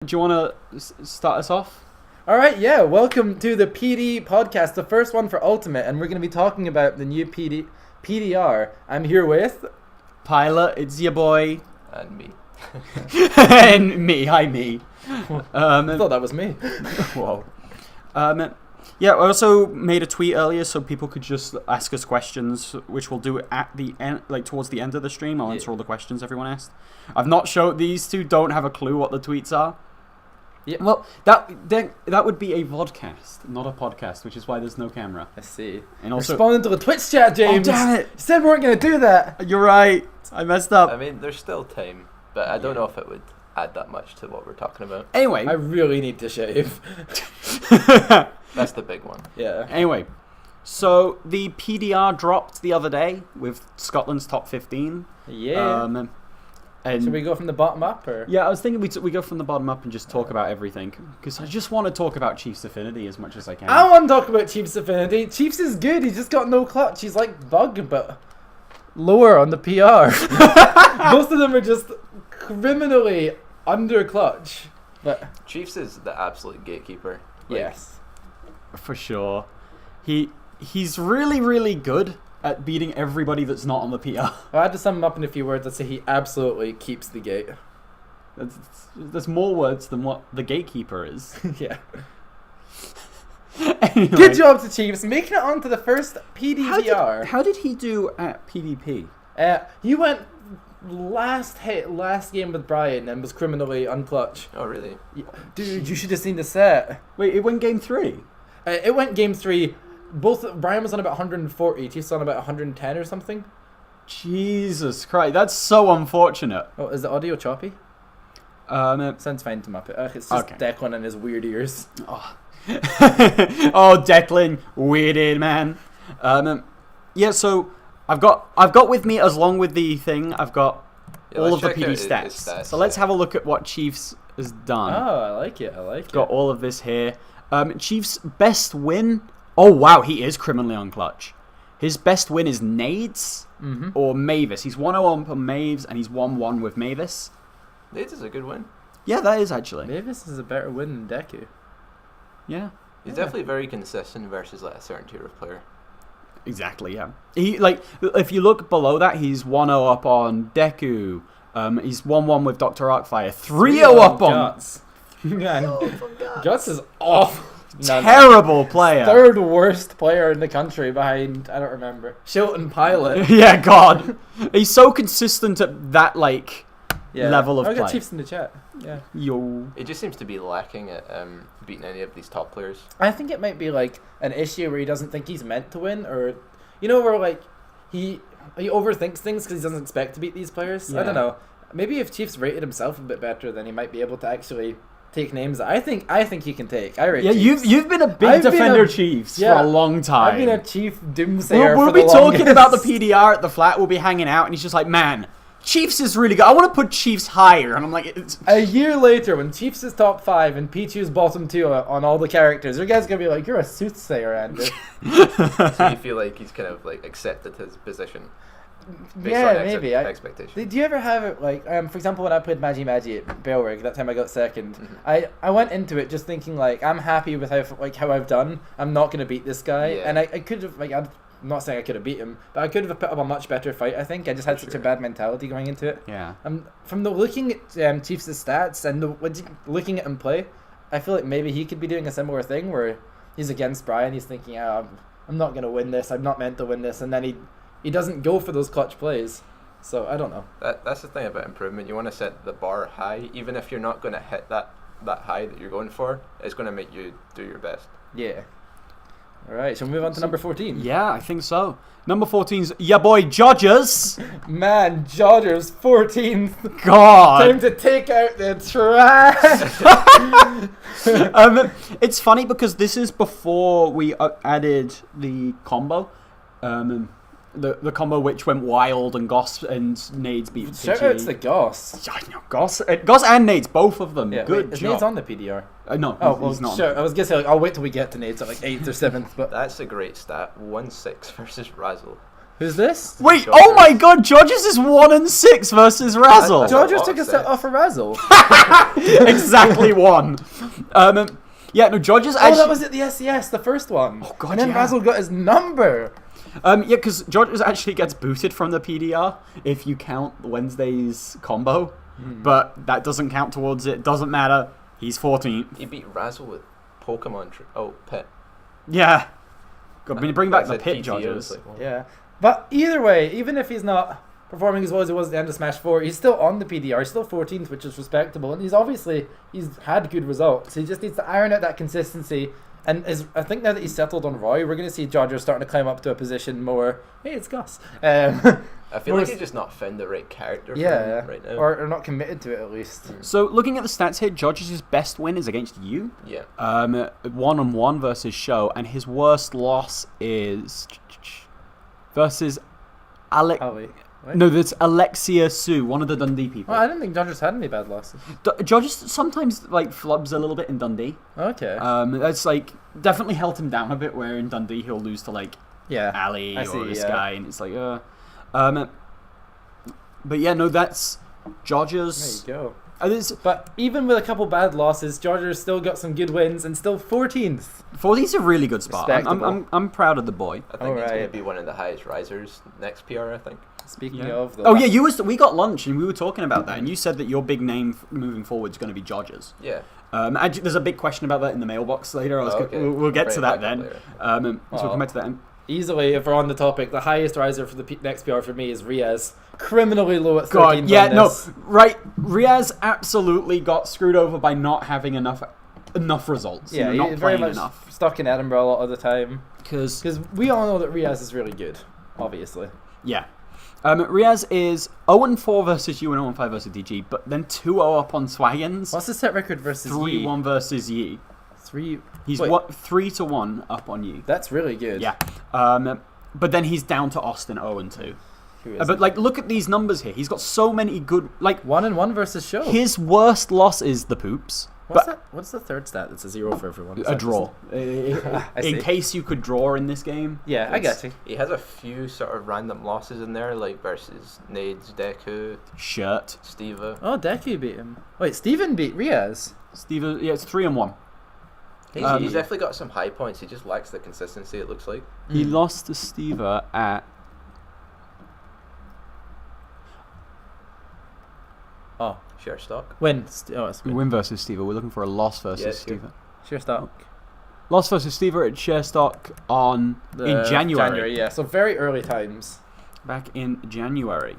Do you want to start us off? All right, yeah. Welcome to the PD podcast, the first one for Ultimate, and we're going to be talking about the new PDR. I'm here with Pilot, it's your boy. And me. And me, hi me. I thought that was me. Whoa. Yeah, I also made a tweet earlier so people could just ask us questions, which we'll do at the end, like towards the end of the stream. I'll answer all the questions everyone asked. I've not showed these two, don't have a clue what the tweets are. Yeah. Well, that would be a vodcast, not a podcast, which is why there's no camera. I see. And also, responding to the Twitch chat, James. Oh, damn it! You said we weren't going to do that. You're right. I messed up. I mean, there's still time, but I don't know if it would add that much to what we're talking about. Anyway. I really need to shave. That's the big one. Yeah. Anyway, so the PDR dropped the other day with Scotland's top 15. Yeah. And Should we go from the bottom up, or? yeah, I was thinking we go from the bottom up and just talk about everything, because I just want to talk about Chiefs Affinity as much as I can. I want to talk about Chiefs Affinity. Chiefs is good. He's just got no clutch. He's like Bug, but lower on the PR. Most of them are just criminally under clutch. But Chiefs is the absolute gatekeeper. Like, yes. For sure. He's really, really good at beating everybody that's not on the PR. If I had to sum him up in a few words, I'd say he absolutely keeps the gate. There's more words than what the gatekeeper is. Yeah. Anyway, Good job to Chiefs, making it onto the first PDPR. How did he do at PDP? He went last game with Brian and was criminally unclutch. Oh, really? Dude, you should have seen the set. Wait, it went game 3? It went game 3. Brian was on about 140, Chiefs on about 110 or something. Jesus Christ, that's so unfortunate. Oh, is the audio choppy? Sounds fine to Muppet. It's just Okay. Declan and his weird ears. Oh, oh Declan, weirded man. Yeah, so I've got with me, as long with the thing, I've got all of the PD stats. So let's have a look at what Chiefs has done. Oh, I like it. Got all of this here. Chiefs' best win. Oh wow, he is criminally on clutch. His best win is Nades or Mavis. He's 1-0 on Maves and he's 1-1 with Mavis. Nades is a good win. Yeah, that is actually. Mavis is a better win than Deku. Yeah. He's definitely very consistent versus like a certain tier of player. Exactly, yeah. He if you look below that, he's 1-0 up on Deku. He's 1-1 with Dr. Arcfire. 3-0 up on Guts. Man, Guts is awful. Terrible player. Third worst player in the country behind, I don't remember, Shilton Pilot. Yeah, God. He's so consistent at that level of I play. got Chiefs in the chat. Yeah. Yo. It just seems to be lacking at beating any of these top players. I think it might be like an issue where he doesn't think he's meant to win, or where like he overthinks things because he doesn't expect to beat these players. Yeah. I don't know. Maybe if Chiefs rated himself a bit better, then he might be able to actually take names that I think he can take. I rate Chiefs. You've been a big defender of Chiefs for a long time. I've been a Chief doomsayer. We'll for be the talking longest. about the PDR at the flat. We'll be hanging out, and he's just like, "Man, Chiefs is really good. I want to put Chiefs higher." And I'm like, a year later, when Chiefs is top 5 and Pichu's bottom 2 on all the characters, you guys gonna be like, "You're a soothsayer, Andrew." So you feel like he's kind of like accepted his position. Based on maybe. expectation. Do you ever have it like, for example, when I played Magi at Belrig, that time I got second, I went into it just thinking like, I'm happy with how I've done. I'm not gonna beat this guy, and I could have I'm not saying I could have beat him, but I could have put up a much better fight. I think I just had such a bad mentality going into it. Yeah. From looking at Chiefs' stats and looking at him play, I feel like maybe he could be doing a similar thing where he's against Brian. He's thinking, I'm not gonna win this. I'm not meant to win this, and then he doesn't go for those clutch plays. So I don't know. That's the thing about improvement. You want to set the bar high, even if you're not going to hit that high that you're going for. It's going to make you do your best. Yeah. All right, shall we move on to number 14? Yeah, I think so. Number 14's your boy Jodgers. Man, Jodgers 14th. God. Time to take out the trash. It's funny because this is before we added the combo. The combo which went wild and Goss and Nades beat Pidgey. Shout out to Goss. I know, Goss and Nades, both of them. Yeah, good is job. Nades on the PDR? No, oh, well, he's not. Sure. I was gonna say I'll wait till we get to Nades at like 8th or 7th, but That's a great stat. 1-6 versus Razzle. Who's this? Wait, oh my god, Jodgers is 1-6 versus Razzle. Jodgers took a set off of Razzle. Exactly one. Yeah, no, Jodgers actually... Oh, that was at the SES, the first one. Oh god, and then yeah. Razzle got his number. Yeah, because Jodgers actually gets booted from the PDR if you count Wednesday's combo. But that doesn't count towards it. Doesn't matter. He's 14th. He beat Razzle with Pokemon. Pit. Yeah. God, I mean, bring back the That's pit it, Jodgers. like, well, Yeah. But either way, even if he's not performing as well as he was at the end of Smash 4, he's still on the PDR. He's still 14th, which is respectable. And he's had good results. He just needs to iron out that consistency. And I think now that he's settled on Roy, we're going to see Jodgers starting to climb up to a position more... Hey, it's Gus. I feel like he's just not found the right character for him right now. Or not committed to it, at least. So, looking at the stats here, Jodgers' best win is against you. Yeah. 1-on-1 versus Show, and his worst loss is versus Alex. Oh, wait. What? No, that's Alexia Sue, one of the Dundee people. Well, I didn't think Jodgers had any bad losses. Jodgers sometimes like flubs a little bit in Dundee. Okay. That's like definitely held him down a bit. Where in Dundee he'll lose to like yeah. Ali I or see, this yeah. guy, and it's like but yeah, no, that's Jodgers. There you go. It's, But even with a couple bad losses, Jodgers still got some good wins and still 14th. 14's a really good spot. Respectable. I'm proud of the boy. I think he's going to Alright. be one of the highest risers next PR, I think. Speaking Yeah. of... Oh yeah, we got lunch and we were talking about that, and you said that your big name moving forward is going to be Jodgers. Yeah. Actually, there's a big question about that in the mailbox later. We'll get to that then. So we'll come back to that. Easily, if we're on the topic, the highest riser for the next PR for me is Riaz. Criminally low at 13th God, yeah, on no, this. right. Riaz absolutely got screwed over by not having enough results. Yeah, not he's very playing much enough. stuck in Edinburgh a lot of the time. Because we all know that Riaz is really good, obviously. yeah, Riaz is 0-4 versus you and 0-5 versus DG, but then 2-0 up on Swaggins. What's the set record versus Yi? 3-1 versus Yi. He's Wait. 3-1 up on Yi. That's really good. Yeah. But then he's down to Austin 0-2. Who is But like, look at these numbers here. He's got so many good. Like 1-1 versus Show. his worst loss is the poops. What's the third stat that's a 0 for everyone? A draw. I see. In case you could draw in this game. Yeah, I get you. He has a few sort of random losses in there, like versus Nades, Deku, Shirt. Steva. Oh, Deku beat him. Wait, Steven beat Riaz. Steve, yeah, it's 3-1. He's definitely got some high points. He just lacks the consistency, it looks like. He lost to Steva at. Oh, Share stock. win. It's win. Win versus Steva. We're looking for a loss versus Yeah, Steva. Sure stock. Loss versus Steva at Sharestock in January. Yeah, so very early times. Back in January.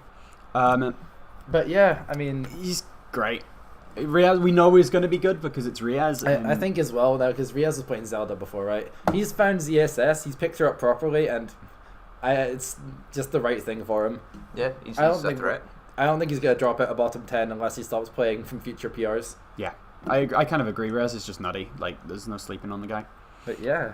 But yeah, I mean, He's great. Riaz, we know he's going to be good because it's Riaz. I think as well now, because Riaz was playing Zelda before, right? He's found ZSS, he's picked her up properly, and it's just the right thing for him. Yeah, he's I don't a think- threat. I don't think he's going to drop out of bottom 10 unless he stops playing from future PRs. Yeah, I kind of agree. Riaz is just nutty. Like, there's no sleeping on the guy. But yeah.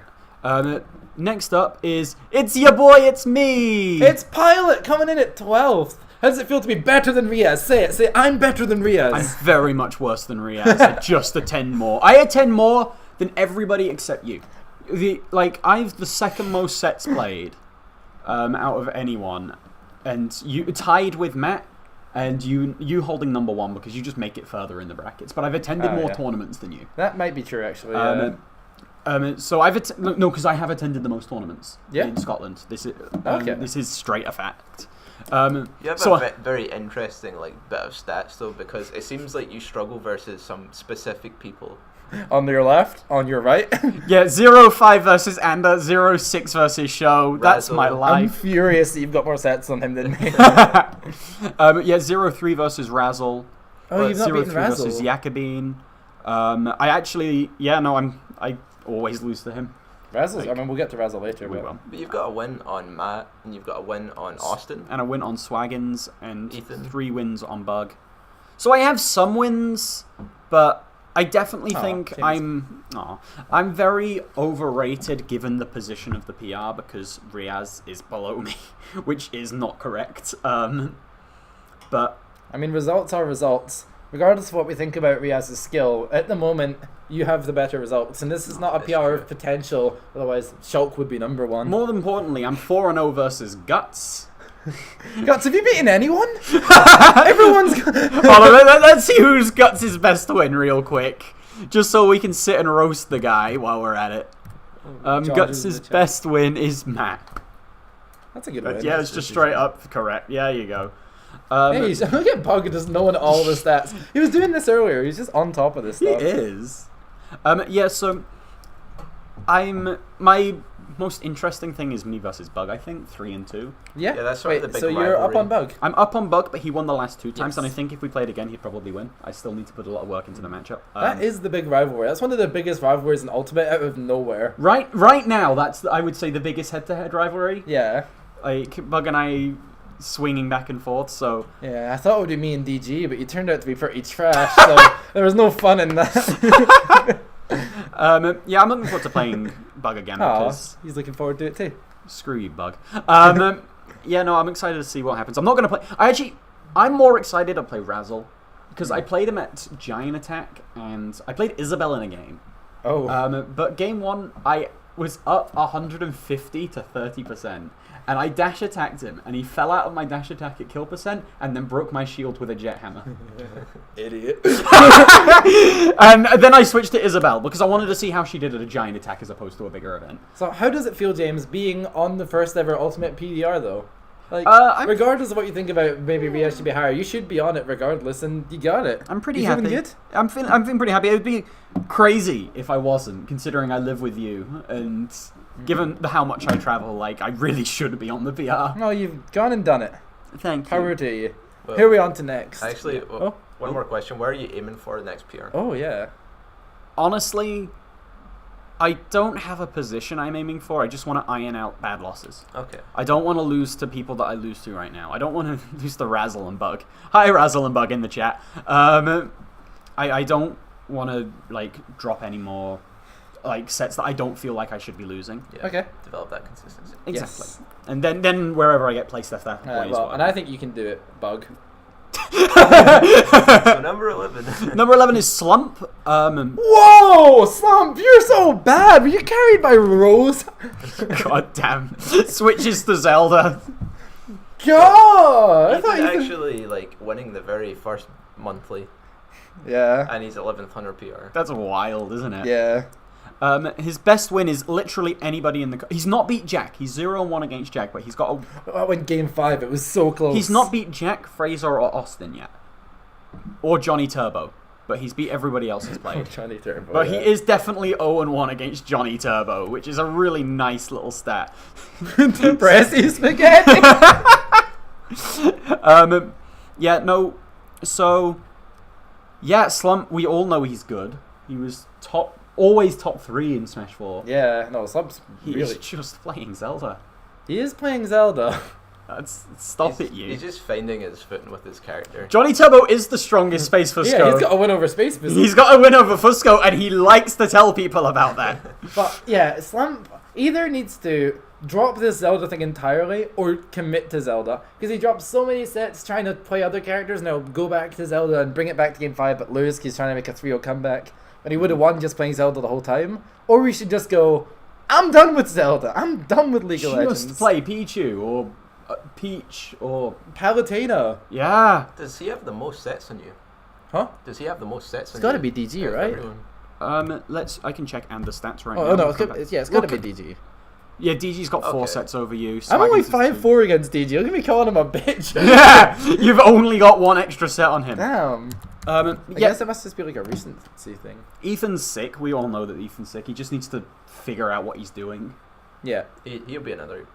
Next up is It's Your Boy, It's Me! It's Pilot coming in at 12th. How does it feel to be better than Riaz? Say it. Say, I'm better than Riaz. I'm very much worse than Riaz. I just attend more. I attend more than everybody except you. I've the second most sets played out of anyone, and you tied with Matt, and you holding number one because you just make it further in the brackets. But I've attended more tournaments than you. That might be true, actually. So because I have attended the most tournaments in Scotland. This is straight a fact. You have a very interesting bit of stats though, because it seems like you struggle versus some specific people. On your left, on your right. Yeah, 0-5 versus Ander, 0-6 versus Show. That's my Razzle. I'm life. furious that you've got more sets on him than me. 0-3 versus Razzle. Oh, you've not 0-3 beaten Razzle. versus Jakobine. I always lose to him. Razzle's, we'll get to Razzle later. We but will. But you've got a win on Matt, and you've got a win on Austin. And a win on Swaggins, and Ethan. 3 wins on Bug. So I have some wins, but I definitely think I'm very overrated given the position of the PR because Riaz is below me, which is not correct. But results are results. regardless of what we think about Riaz's skill, at the moment you have the better results, and this is not a PR of potential. Otherwise, Shulk would be number 1. More importantly, I'm 4-0 versus Guts. Guts, have you beaten anyone? Everyone's. Let's see whose Guts' best win real quick, just so we can sit and roast the guy while we're at it. Guts' best win is Matt. That's a good win. Yeah, it's just straight up correct. Yeah, you go. Hey, look at Bug just knowing all the stats. He was doing this earlier. He's just on top of this stuff. He is. Yeah, so my most interesting thing is me versus Bug, I think, 3-2. Yeah, that's sort of the big so you're up on Bug. I'm up on Bug, but he won the last 2 times, Yes. and I think if we played again, he'd probably win. I still need to put a lot of work into the matchup. That is the big rivalry. That's one of the biggest rivalries in Ultimate out of nowhere. Right now, that's, I would say, the biggest head-to-head rivalry. Yeah. Like, Bug and I swinging back and forth, so... Yeah, I thought it would be me and DG, but you turned out to be pretty trash, so there was no fun in that. Yeah, I'm looking forward to playing Bug again, because... he's looking forward to it too. Screw you, Bug. Yeah, no, I'm excited to see what happens. I'm not going to play... I'm more excited to play Razzle, because I played him at Giant Attack, and I played Isabel in a game. Oh. But game 1, I was up 150 to 30%. And I dash attacked him, and he fell out of my dash attack at kill percent, and then broke my shield with a jet hammer. Idiot. And then I switched to Isabel, because I wanted to see how she did at a giant attack as opposed to a bigger event. So how does it feel, James, being on the first ever Ultimate PDR, though? Like, regardless of what you think about maybe Riaz should be higher, you should be on it regardless, and you got it. I'm pretty you happy. Feeling good? I'm feeling pretty happy. It would be crazy if I wasn't, considering I live with you, and... Given how much I travel, like, I really should be on the PR. No, you've gone and done it. Thank you. Power to you. Well, Here we on to next. Actually, one more question. Where are you aiming for next PR? Oh, yeah. Honestly, I don't have a position I'm aiming for. I just want to iron out bad losses. Okay. I don't want to lose to people that I lose to right now. I don't want to lose to Razzle and Bug. Hi, Razzle and Bug in the chat. I don't want to, like, drop any more... like sets that I don't feel like I should be losing. Yeah, okay. Develop that consistency. Exactly. Yes. And then wherever I get placed at that point Well, and I think you can do it, Bug. So number 11. Number 11 is Slump. Whoa, Slump, you're so bad. Were you carried by Rose? God damn. Switches to Zelda. God! I thought He's you actually like winning the very first monthly, Yeah. and he's 11th under PR. That's wild, isn't it? Yeah. His best win is literally anybody in the... He's not beat Jack. He's 0-1 against Jack, but he's got a... I went game 5. It was so close. He's not beat Jack, Fraser, or Austin yet. Or Johnny Turbo. But he's beat everybody else he's played. Johnny Turbo. But he is definitely 0-1 against Johnny Turbo, which is a really nice little stat. Depressy spaghetti. Yeah, no. So, yeah, Slump, we all know he's good. He was always top 3 in Smash 4. Yeah, no, Slump's He's really... just playing Zelda. He is playing Zelda. Stop it, you. He's just finding his footing with his character. Johnny Turbo is the strongest Space Fusco. Yeah, he's got a win over Space Fusco. He's got a win over Fusco, and he likes to tell people about that. But, yeah, Slump either needs to drop this Zelda thing entirely or commit to Zelda. Because he dropped so many sets trying to play other characters, now go back to Zelda and bring it back to game 5, but lose because he's trying to make a 3-0 comeback. And he would have won just playing Zelda the whole time. Or we should just go, I'm done with Zelda. I'm done with League of Legends. Just play Pichu, or Peach, or... Palutena. Yeah. Does he have the most sets on you? Huh? Does he have the most sets on It's got to you? be DG, right? Everyone? I can check and the stats right now. Oh, no, it's got to be DG. Yeah, DG's got 4 Okay. sets over you. I'm only Swaggins is 5-4 against DG. Look at me calling him a bitch. 2. Yeah! You've only got 1 extra set on him. Damn. I I guess it must just be like a recency thing. Ethan's sick. We all know that Ethan's sick. He just needs to figure out what he's doing. Yeah. He'll be another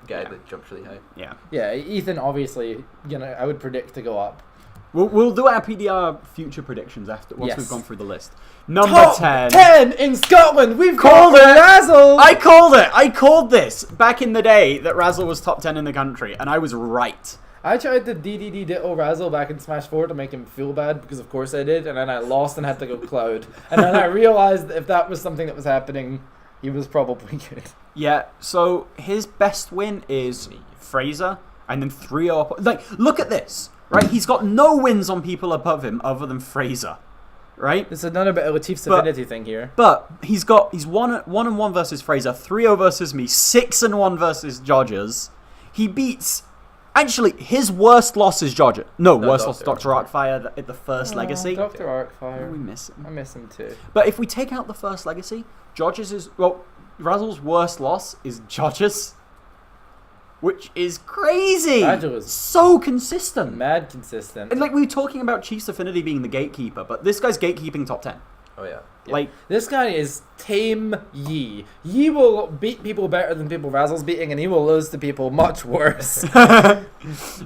guy that jumps really high. Yeah. Yeah, Ethan obviously, I would predict to go up. We'll do our PDR future predictions once Yes. we've gone through the list. Number Top 10. 10 in Scotland. We've Called got it. Razzle. I called it. I called this back in the day that Razzle was top 10 in the country, and I was right. I tried to DDD Ditto Razzle back in Smash 4 to make him feel bad, because of course I did, and then I lost and had to go Cloud. And then I realized that if that was something that was happening, he was probably good. Yeah, so his best win is Fraser, and then 3-0 up. Like, look at this. right? He's got no wins on people above him other than Fraser, right? It's another bit of a Chiefs Affinity thing here. But he's 1-1 versus Fraser, 3-0 versus me, 6-1 versus Dodgers. He beats. Actually, his worst loss is Dodger. No, worst loss is Dr. Arcfire at the first Legacy. Dr. Arcfire. We miss him. I miss him too. But if we take out the first Legacy, Razzle's worst loss is Dodgers, which is crazy. Razzle is so consistent. Mad consistent. And like we were talking about Chiefs Affinity being the gatekeeper, but this guy's gatekeeping top 10. Oh yeah. Like this guy is tame Yi. Yi will beat people better than people Razzle's beating, and he will lose to people much worse. Oh,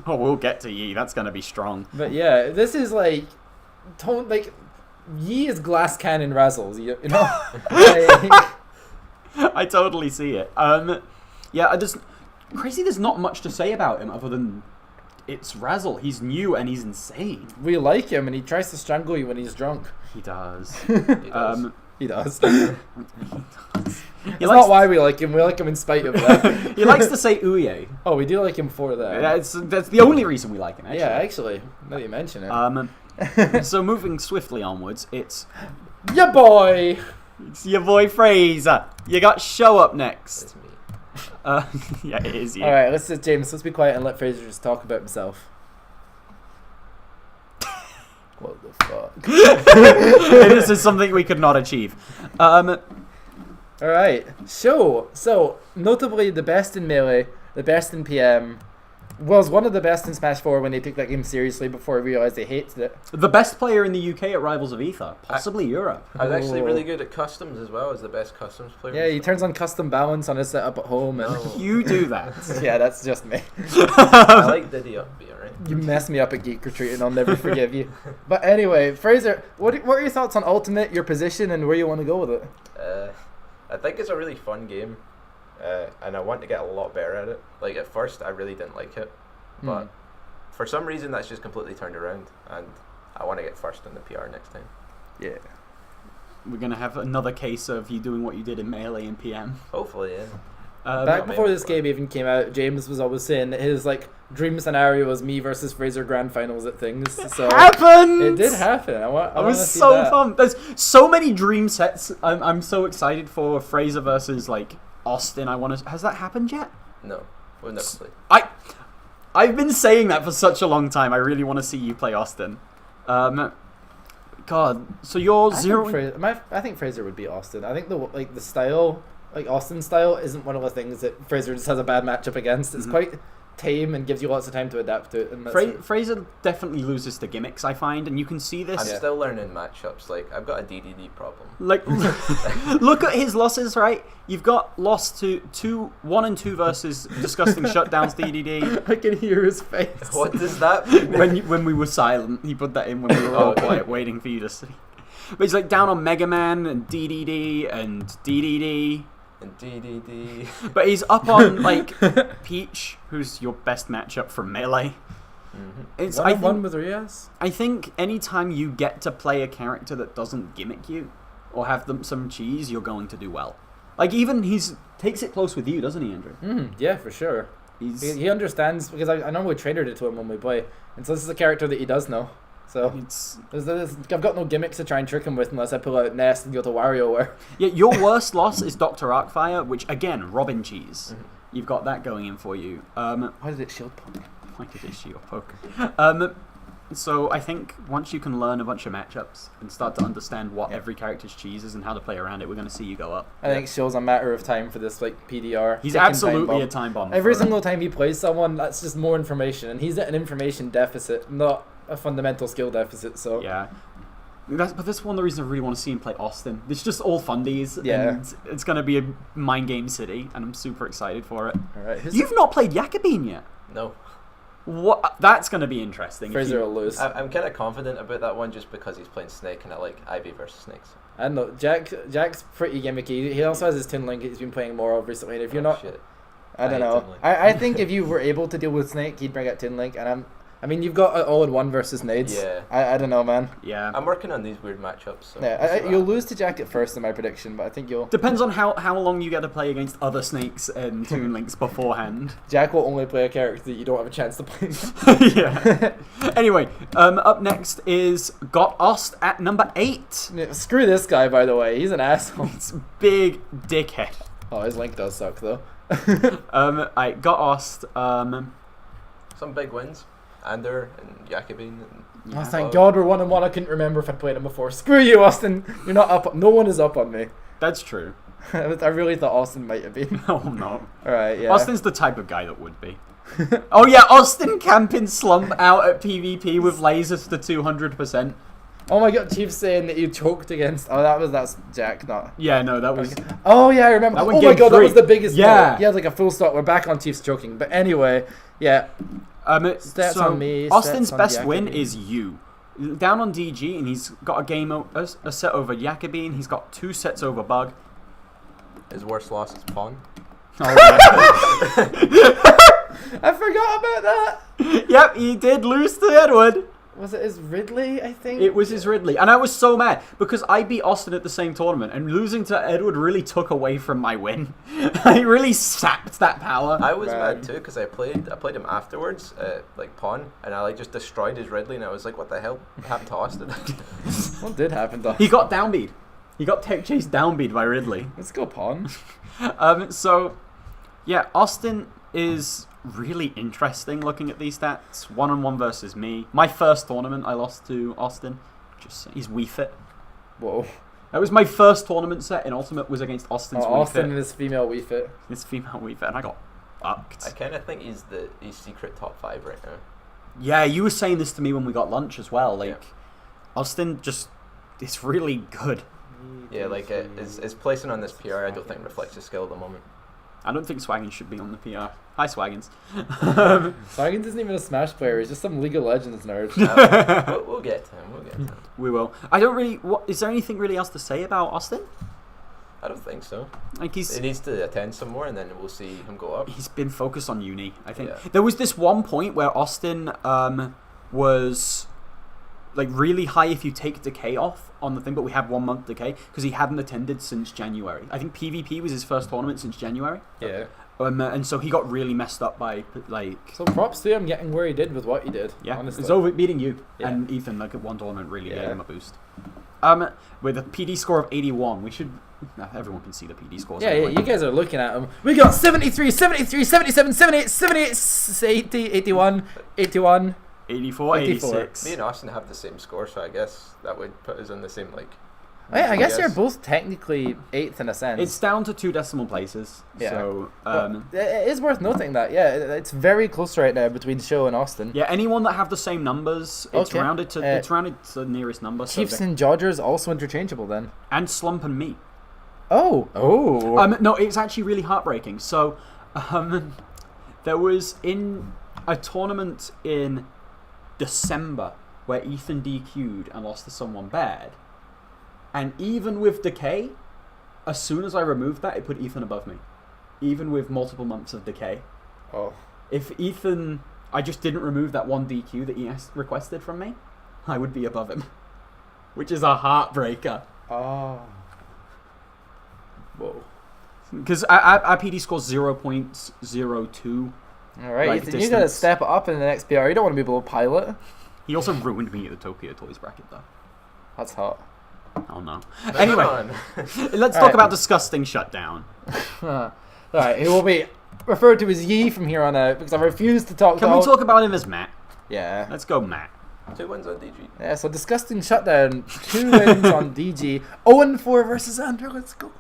we'll get to Yi. That's gonna be strong. But yeah, this is like Yi is glass cannon Razzles. You know. I totally see it. Yeah, crazy. There's not much to say about him other than it's Razzle. He's new and he's insane. We like him, and he tries to strangle you when he's drunk. He does. He does. It's not why we like him. We like him in spite of that. He likes to say "ooye." Oh, we do like him for that. That's the only reason we like him. Actually. Yeah, actually, now that you mention it. So moving swiftly onwards, it's ya boy. It's your boy Fraser. You got Show up next. It's me. Yeah, it is you. All right, James. Let's be quiet and let Fraser just talk about himself. What the fuck? This is something we could not achieve. All right, so notably the best in Melee, the best in PM, was one of the best in Smash 4 when they took that game seriously before they realized they hated it. The best player in the UK at Rivals of Aether, possibly Europe. I was actually really good at customs as well as the best customs player. Yeah, he turns on custom balance on his setup at home. And You do that. yeah, that's just me. I like Diddy up B, alright? You mess me up at Geek Retreat and I'll never forgive you. But anyway, Fraser, what are your thoughts on Ultimate, your position, and where you want to go with it? I think it's a really fun game, and I want to get a lot better at it. Like at first, I really didn't like it, but for some reason that's just completely turned around, and I want to get first in the PR next time. Yeah. We're going to have another case of you doing what you did in Melee and PM. Hopefully, yeah. Back before this game even came out, James was always saying that his dream scenario was me versus Fraser grand finals at things. So happened! It did happen. I was so fun. There's so many dream sets. I'm so excited for Fraser versus Austin. Has that happened yet? No, we've never played. I've been saying that for such a long time. I really want to see you play Austin. God, so you're I think Fraser would beat Austin. I think the style, Austin's style, isn't one of the things that Fraser just has a bad matchup against. It's quite tame and gives you lots of time to adapt to it. And Fraser definitely loses to gimmicks, I find, and you can see this. I'm still learning matchups. I've got a DDD problem. Look at his losses, right? You've got lost to 1 and 2 versus Disgusting Shutdowns DDD. I can hear his face. What does that mean? When we were silent, he put that in when we were all quiet, waiting for you to see. But he's down on Mega Man and DDD and DDD. And DDD. But he's up on Peach, who's your best matchup from Melee. It's one with Rias. I think anytime you get to play a character that doesn't gimmick you or have some cheese, you're going to do well. Even takes it close with you, doesn't he, Andrew? Yeah, for sure. He understands, because I normally traded it to him when we play, and so this is a character that he does know. So I've got no gimmicks to try and trick him with unless I pull out Nest and go to WarioWare. Yeah, your worst loss is Dr. Arcfire, which again, Robin Cheese. You've got that going in for you. Why did it shield poke? Why did it shield poke? So I think once you can learn a bunch of matchups and start to understand what every character's cheese is and how to play around it, we're going to see you go up. I think it shows a matter of time for this PDR. He's absolutely a time bomb. Every single time he plays someone, that's just more information, and he's at an information deficit, not a fundamental skill deficit. So yeah. But that's one of the reasons I really want to see him play Austin. It's just all fundies, and it's going to be a mind game city, and I'm super excited for it. All right. You've not played Jakobin yet? No. What? That's going to be interesting. Fraser will lose. I'm kind of confident about that one just because he's playing Snake, and I like Ivy versus Snakes. I don't know. Jack's pretty gimmicky. He also has his Tin Link he's been playing more of recently. And if you're not... Shit. I don't know. I think if you were able to deal with Snake, he'd bring out Tin Link, and I mean, you've got all-in-one versus nades. Yeah. I don't know, man. Yeah. I'm working on these weird matchups. So Yeah, we'll see what you'll happens. lose to Jack at first in my prediction, but I think you'll... Depends on how long you get to play against other snakes and Toon Links beforehand. Jack will only play a character that you don't have a chance to play. Yeah. Anyway, up next is Got Ost at number 8. Yeah, screw this guy, by the way. He's an asshole. It's big dickhead. Oh, his link does suck, though. I got Ost. Some big wins. Ander and Jakobin. Oh, thank God we're 1-1. I couldn't remember if I'd played him before. Screw you, Austin. You're not up. No one is up on me. That's true. I really thought Austin might have been. Oh no. Alright, yeah. Austin's the type of guy that would be. Oh yeah, Austin camping slump out at PvP with lasers to 200%. Oh my God, Chief's saying that you choked against... Oh, that's Jack, not... Yeah, no, that was... Oh yeah, I remember. That one Oh my game God, that 3. was the biggest... Yeah. No, he had like a full stop. We're back on Chief's choking. But anyway, yeah. Stats so on me, Austin's stats on best win Jakobin. is you. Down on DG, and he's got a set over Jakobin. He's got 2 sets over Bug. His worst loss is Pawn. Oh, yeah. I forgot about that. Yep, he did lose to Edward. Was it his Ridley, I think? It was his Ridley. And I was so mad because I beat Austin at the same tournament, and losing to Edward really took away from my win. I really sapped that power. I was Man. mad too because I played him afterwards, like Pawn, and I like just destroyed his Ridley, and I was like, what the hell happened to Austin? What did happen to... He got downbeat. He got tech chase downbeat by Ridley. Let's go Pawn. So, yeah, Austin is really interesting looking at these stats. 1-on-1 versus me. My first tournament, I lost to Austin. He's Wii Fit. Whoa. That was my first tournament set in Ultimate was against Austin's Wii Austin and Fit. his female Wii Fit. His female Wii Fit, and I got fucked. I kind of think he's secret top 5 right now. Yeah, you were saying this to me when we got lunch as well. Like, Yeah. Austin just is really good. Yeah, like his placing on this PR, I don't think reflects his skill at the moment. I don't think Swaggins should be on the PR. Hi, Swaggins. Swaggins isn't even a Smash player. He's just some League of Legends nerd. We'll get to him. We'll get to him. We will. I don't really... Is there anything really else to say about Austin? I don't think so. Like He needs to attend some more, and then we'll see him go up. He's been focused on uni, I think. Yeah. There was this one point where Austin was like really high if you take decay off on the thing, but we had 1 month decay because he hadn't attended since January. I think PvP was his first tournament since January. Yeah. And so he got really messed up by like... So props to him getting where he did with what he did. Yeah, honestly. it's over beating you Yeah. and Ethan like at one tournament really gave Yeah. him a boost. With a PD score of 81, we should... everyone can see the PD scores. Yeah, anyway. you guys are looking at him. We got 73, 73, 77, 78, 78, 80, 81, 81. 84, 84. 86. Me and Austin have the same score, so I guess that would put us in the same like. I guess you're both technically 8th in a sense. It's down to 2 decimal places. Yeah. So, But it is worth noting that, yeah, it's very close right now between Show and Austin. yeah, anyone that have the same numbers, it's Okay. rounded to the nearest number. So Chiefs and Dodgers also interchangeable then. and Slump and me. Oh. No, it's actually really heartbreaking. So, there was in a tournament in December where Ethan DQ'd and lost to someone bad. And even with decay, as soon as I removed that, it put Ethan above me. Even with multiple months of decay. Oh. If Ethan, I just didn't remove that one DQ that he requested from me, I would be above him. Which is a heartbreaker. Oh. Whoa. Because our PD score's 0.02. Alright, Like Ethan, you gotta distance. step it up in the next PR. You don't want to be below pilot. He also ruined me at the Tokyo Toys bracket, though. That's hot. Oh no. Moving Anyway, on. let's talk Alright. about disgusting shutdown. Alright, he will be referred to as Yi from here on out because I refuse to talk Can to we all- talk about him as Matt? Yeah. Let's go, Matt. 2 wins on DG. Yeah, so disgusting shutdown. 2 wins on DG. 0-4 versus Andrew. Let's go.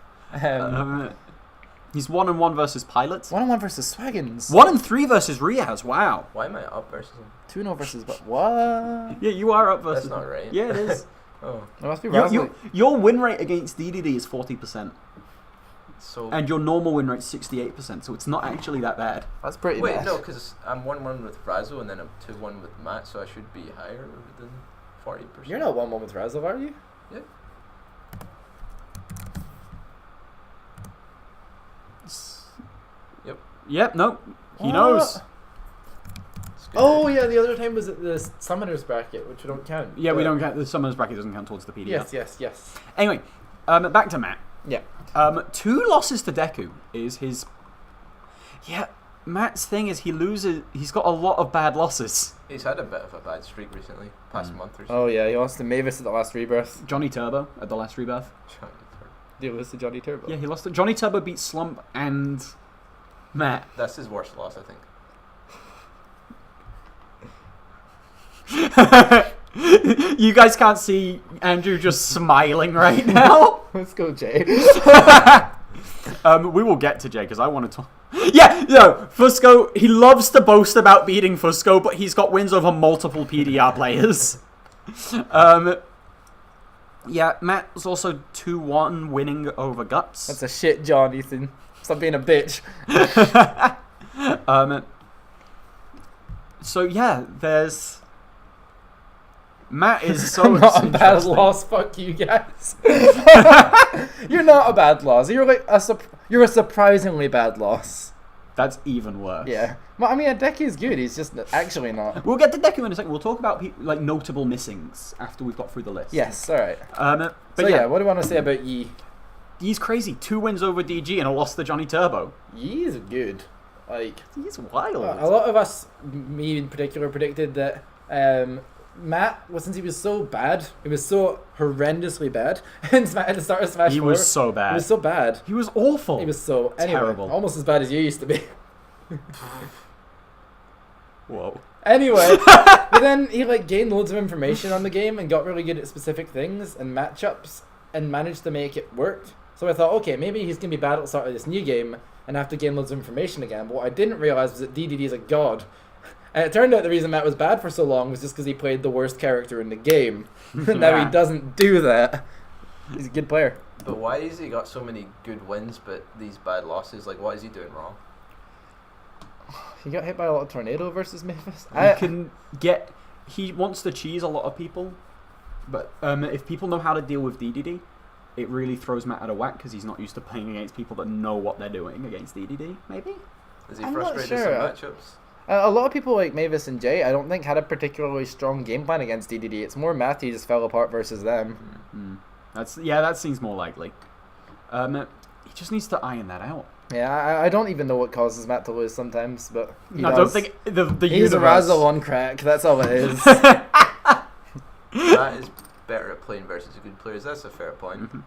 He's 1-1 versus Pilots. 1-1 versus Swaggins. 1-3 versus Riaz. Wow. Why am I up versus him? 2-0 versus what? Yeah, you are up versus. That's not right. Yeah, it is. Oh, It must be Razzle. Your win rate against DDD is 40%, so and your normal win rate is 68%. So it's not actually that bad. That's pretty wait, bad. no, because I'm 1-1 with Razo and then I'm 2-1 with Matt, so I should be higher than 40%. You're not 1-1 with Razzle, are you? Yeah. Yep. No. He What? It's knows. Oh yeah, the other time was at the summoners bracket, which we don't count. Yeah, we don't count. The summoners bracket doesn't count towards the PDPR. Yes. Anyway, back to Matt. Yeah. 2 losses to Deku is his. Yeah, Matt's thing is he's got a lot of bad losses. He's had a bit of a bad streak recently, past month or so. Oh yeah, he lost to Mavis at the last rebirth. Johnny Turbo at the last rebirth. Did he lose to Johnny Turbo? Yeah, he lost to Johnny Turbo beat Slump and Matt. That's his worst loss, I think. You guys can't see Andrew just smiling right now. Let's go, Jay. We will get to Jay because I want to talk. Yeah, no, Fusco, he loves to boast about beating Fusco, but he's got wins over multiple PDR players. Yeah, Matt's also 2-1 winning over Guts. That's a shit, John, Ethan. Stop being a bitch. So yeah, there's... Matt is so not a bad loss. Fuck you guys. You're not a bad loss. You're like you're a surprisingly bad loss. That's even worse. Yeah. Well, I mean, Deku is good. He's just actually not. We'll get to Deku in a second. We'll talk about like notable missings after we've got through the list. Yes. All right. But so yeah, what do you want to say about Yi? Yi's crazy. 2 wins over DG and a loss to Johnny Turbo. Yi is good. Like he's wild. A lot of us, me in particular, predicted that Matt, since he was so bad, he was so horrendously bad, and at the start of Smash 4, he was so bad. He was so bad. He was awful. He was so terrible. Almost as bad as you used to be. Whoa. Anyway, but then he like gained loads of information on the game and got really good at specific things and matchups and managed to make it work. So I thought, okay, maybe he's gonna be bad at the start of this new game and have to gain loads of information again. But what I didn't realize was that DDD is a god. And it turned out the reason Matt was bad for so long was just because he played the worst character in the game. Now he doesn't do that. He's a good player. But why has he got so many good wins but these bad losses? Like, what is he doing wrong? He got hit by a lot of tornado versus Mavis. He wants to cheese a lot of people, but if people know how to deal with DDD, it really throws Matt out of whack because he's not used to playing against people that know what they're doing against DDD, maybe? Is he I'm frustrated not sure. with some matchups? A lot of people like Mavis and Jay, I don't think had a particularly strong game plan against DDD. It's more Matthew just fell apart versus them. That seems more likely. He just needs to iron that out. Yeah, I don't even know what causes Matt to lose sometimes, but I don't think the he's universe... a Razzle on crack. That's all it is. Matt is better at playing versus good players. That's a fair point. Mm-hmm.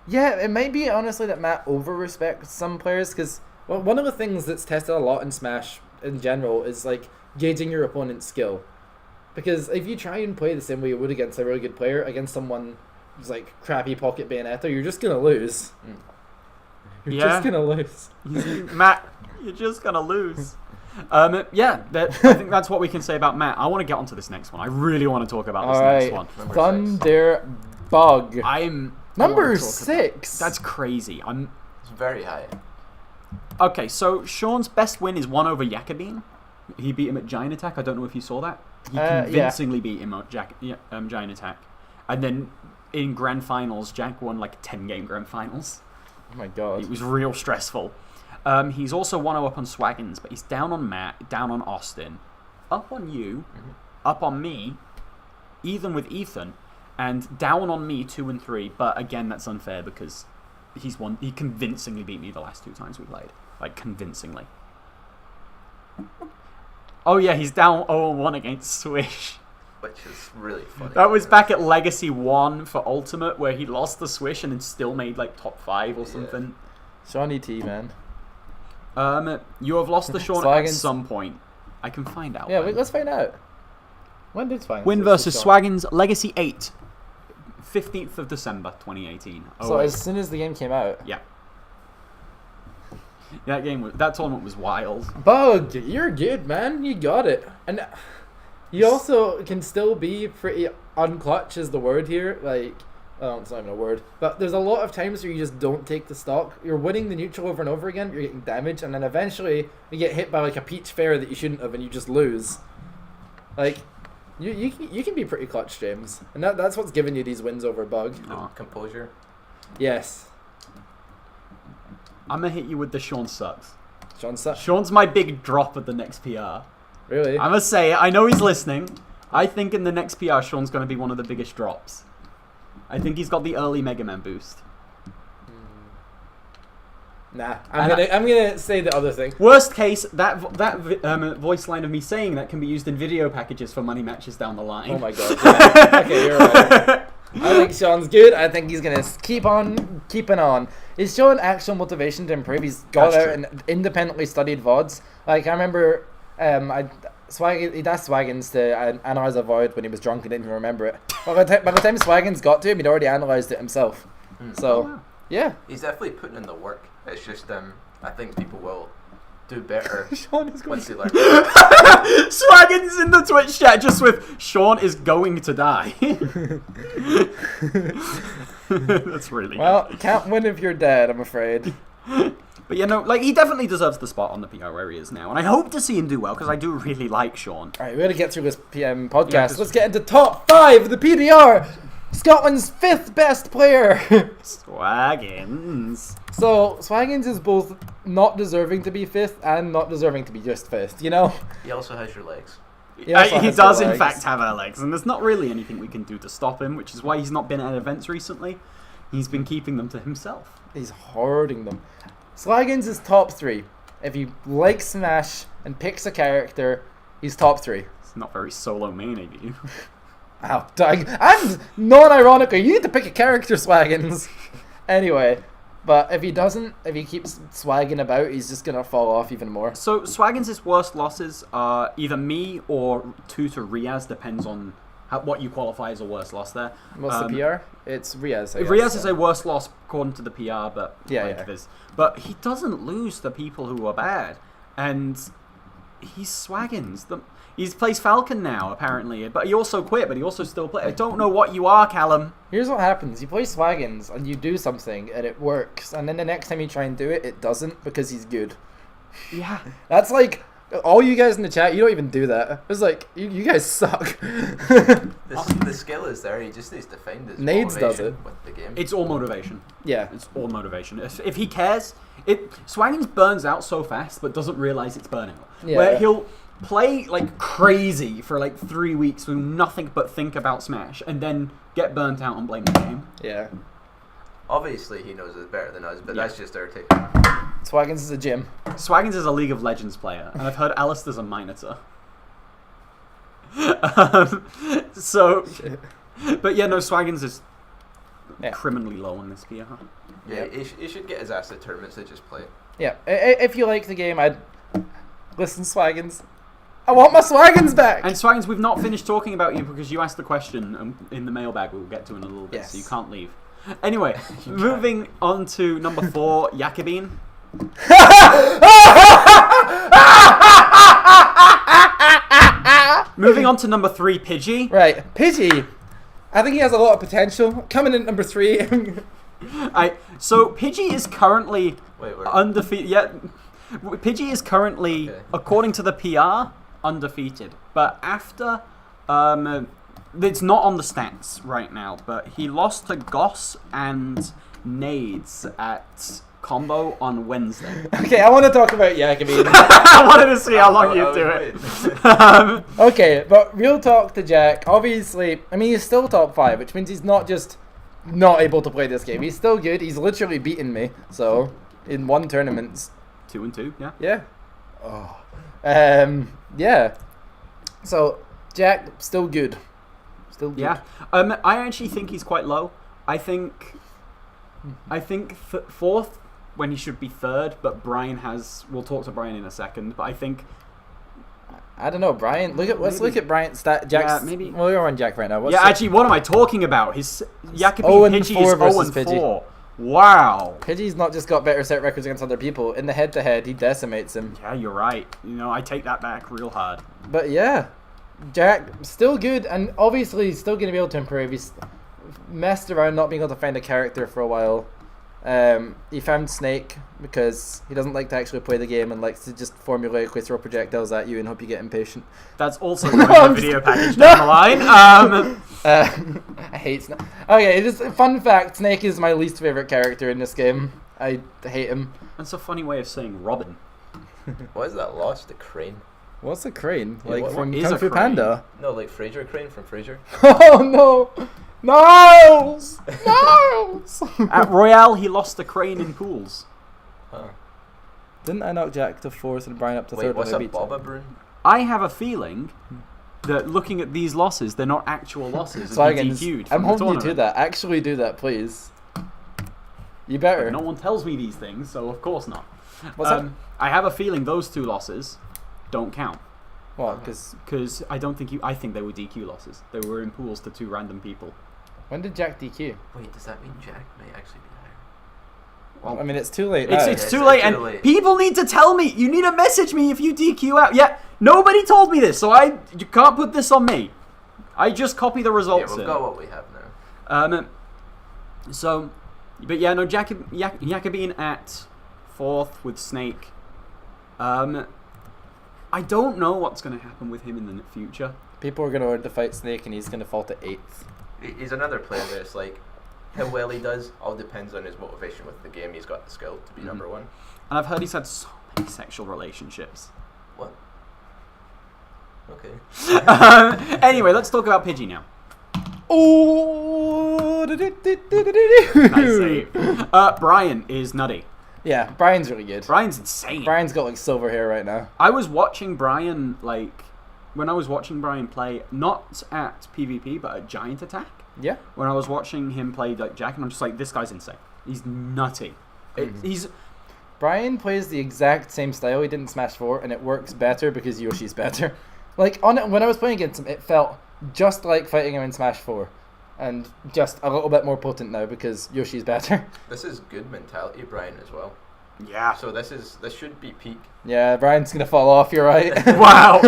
Yeah, it might be honestly that Matt over-respects some players because one of the things that's tested a lot in Smash in general is like gauging your opponent's skill. Because if you try and play the same way you would against a really good player, against someone who's like crappy pocket Bayonetta, you're just gonna lose. You're just gonna lose. Matt, you're just gonna lose. I think that's what we can say about Matt. I want to get onto this next one. I really want to talk about this next one. Thunderbug. I'm number 6. That's crazy. It's very high. Okay, so Sean's best win is 1 over Jakobin. He beat him at Giant Attack. I don't know if you saw that. He convincingly beat him at Giant Attack. And then in Grand Finals, Jack won like 10-game Grand Finals. Oh my god. It was real stressful. He's also 1-0 up on Swaggins, but he's down on Matt, down on Austin, up on you, up on me, even with Ethan, and down on me 2 and 3. But again, that's unfair because he convincingly beat me the last 2 times we played. Like, convincingly. Oh yeah, he's down 0-1 against Swish. Which is really funny. That was back at Legacy 1 for Ultimate, where he lost the Swish and then still made like top 5 or something. Shawnee T, man. You have lost the Sean at some point. I can find out. Yeah, let's find out. When did Swaggins win versus Swaggins, Legacy 8. 15th of December 2018. So as soon as the game came out? Yeah. That tournament was wild. Bug, you're good, man. You got it. And you also can still be pretty unclutch is the word here. Like, oh, it's not even a word. But there's a lot of times where you just don't take the stock. You're winning the neutral over and over again. You're getting damage. And then eventually you get hit by like a peach fair that you shouldn't have and you just lose. Like, you can be pretty clutch, James. And that's what's giving you these wins over Bug. Composure. Yes. I'm going to hit you with the Sean sucks. Sean sucks. Sean's my big drop at the next PR. Really? I must say, I know he's listening. I think in the next PR, Sean's going to be one of the biggest drops. I think he's got the early Mega Man boost. Nah, I'm gonna say the other thing. Worst case, that voice line of me saying that can be used in video packages for money matches down the line. Oh my god. Yeah. Okay, you're right. I think Sean's good. I think he's gonna keep on keeping on. He's showing actual motivation to improve. He's got That's out and independently studied VODs. Like I remember, he'd asked Swaggins to analyze a VOD when he was drunk and didn't even remember it. By the time Swaggins got to him, he'd already analyzed it himself. So yeah, he's definitely putting in the work. It's just I think people will do better Sean is going once they learn. Swaggins in the Twitch chat just with Sean is going to die. That's really well. Can't win if you're dead, I'm afraid. But like he definitely deserves the spot on the PR where he is now, and I hope to see him do well because I do really like Sean. All right, we're gonna get through this PM podcast. Let's get into top 5 of the PDR. Scotland's 5th best player. Swaggins. So Swaggins is both not deserving to be 5th and not deserving to be just 5th. You know. He also has your legs. He does in fact have our legs, and there's not really anything we can do to stop him, which is why he's not been at events recently. He's been keeping them to himself. He's hoarding them. Swaggins is top 3. If he likes Smash and picks a character, he's top 3. It's not very solo main of you. Ow, Doug. And non-ironically, you need to pick a character, Swaggins. Anyway, but if he doesn't, if he keeps swagging about, he's just going to fall off even more. So Swaggins' worst losses are either me or 2 to Riaz, depends on what you qualify as a worst loss there. What's the PR? It's Riaz. Riaz is a worst loss according to the PR, but yeah. But he doesn't lose to people who are bad, and he's Swaggins. He plays Falcon now, apparently, but he also quit, but he also still plays. I don't know what you are, Callum. Here's what happens. You play Swaggins, and you do something, and it works. And then the next time you try and do it, it doesn't, because he's good. Yeah. That's like, all you guys in the chat, you don't even do that. It's like, you guys suck. The skill is there, he just needs to find his Nades does motivation it. with the game. It's all motivation. Yeah. It's all motivation. If he cares, Swaggins burns out so fast, but doesn't realize it's burning. Yeah. Where he'll play like crazy for like 3 weeks with nothing but think about Smash, and then get burnt out and blame the game. Yeah. Obviously, he knows it better than us, but that's just our take. Swaggins is a gym. Swaggins is a League of Legends player, and I've heard Alistair's a Minotaur. But yeah, no, Swaggins is criminally low on this PR. Yeah, he should get his ass to tournaments to just play. Yeah, if you like the game, I'd listen, Swaggins. I want my Swaggins back. And Swaggins, we've not finished talking about you because you asked the question in the mailbag. We'll get to in a little bit, so you can't leave. Anyway, moving on to number 4, Jakobin. Moving on to number 3, Pidgey. Right, Pidgey. I think he has a lot of potential. Coming in at number 3. So Pidgey is currently undefeated. Yeah, Pidgey is currently, according to the PR, undefeated. But after, it's not on the stats right now. But he lost to Goss and Nades at Combo on Wednesday. Okay, I want to talk about Jakobin. I wanted to see how long you'd do it. Okay, but real talk to Jack. Obviously, I mean, he's still top 5, which means he's not just not able to play this game. He's still good. He's literally beaten me. So, in 1 tournament. 2-2, yeah. Yeah. Oh. Yeah. So, Jack, still good. Still good. Yeah. I actually think he's quite low. I think 4th when he should be 3rd, but Brian we'll talk to Brian in a second, but I think I don't know, Brian. Let's look at Brian's stat. Jack's, maybe. Well, we're on Jack right now. Actually, what am I talking about? His Jakobin Pidgey is 0-4. Wow. Pidgey's not just got better set records against other people. In the head-to-head, he decimates him. Yeah, you're right. I take that back real hard. But yeah, Jack, still good, and obviously he's still going to be able to improve. He's messed around not being able to find a character for a while. He found Snake because he doesn't like to actually play the game and likes to just formulaically throw projectiles at you and hope you get impatient. That's also going in the video package down the line. I hate Snake. Okay, just a fun fact, Snake is my least favourite character in this game. I hate him. That's a funny way of saying Robin. What is that loss to Crane? What's a crane? Yeah, Like what from is Kung a Fu crane? Panda? No, like Fraser Crane from Frasier. Oh no! Niles! Niles! At Royale, he lost a crane in pools. Huh. Didn't I knock Jack to fourth and Brian up to Wait, third what's when I a beat Boba Broom? I have a feeling that looking at these losses, they're not actual losses. So and he again, DQ'd I'm from the holding you to tournament. that. Actually do that, please. You better. But no one tells me these things, so of course not. What's that? I have a feeling those 2 losses don't count. What? Because Because I don't think I think they were DQ losses. They were in pools to 2 random people. when did Jack DQ? Wait, does that mean Jack may actually be higher? Well, I mean, it's too late It's, now. it's Yes, too it's late, too and late. people need to tell me. You need to message me if you DQ out. Yeah, nobody told me this, so you can't put this on me. I just copy the Yeah, results we've in. got what we have now. So, but yeah, no, Jakobine at 4th with Snake. I don't know what's going to happen with him in the future. People are going to order to fight Snake and he's going to fall to 8th. He's another player that's like, how well he does all depends on his motivation with the game. He's got the skill to be number 1. And I've heard he's had so many sexual relationships. What? Okay. Anyway, let's talk about Pidgey now. Oh! Nice save. Brian is nutty. Yeah, Brian's really good. Brian's insane. Brian's got like silver hair right now. I was watching Brian, like, when I was watching Brian play, not at PvP, but at Giant Attack. Yeah. When I was watching him play like Jack, and I'm just like, this guy's insane. He's nutty. He's Brian plays the exact same style he did in Smash 4, and it works better because Yoshi's better. Like, when I was playing against him, it felt just like fighting him in Smash 4. And just a little bit more potent now because Yoshi's better. This is good mentality, Brian, as well. yeah. So this should be peak. Yeah, Brian's going to fall off, you're right. Wow.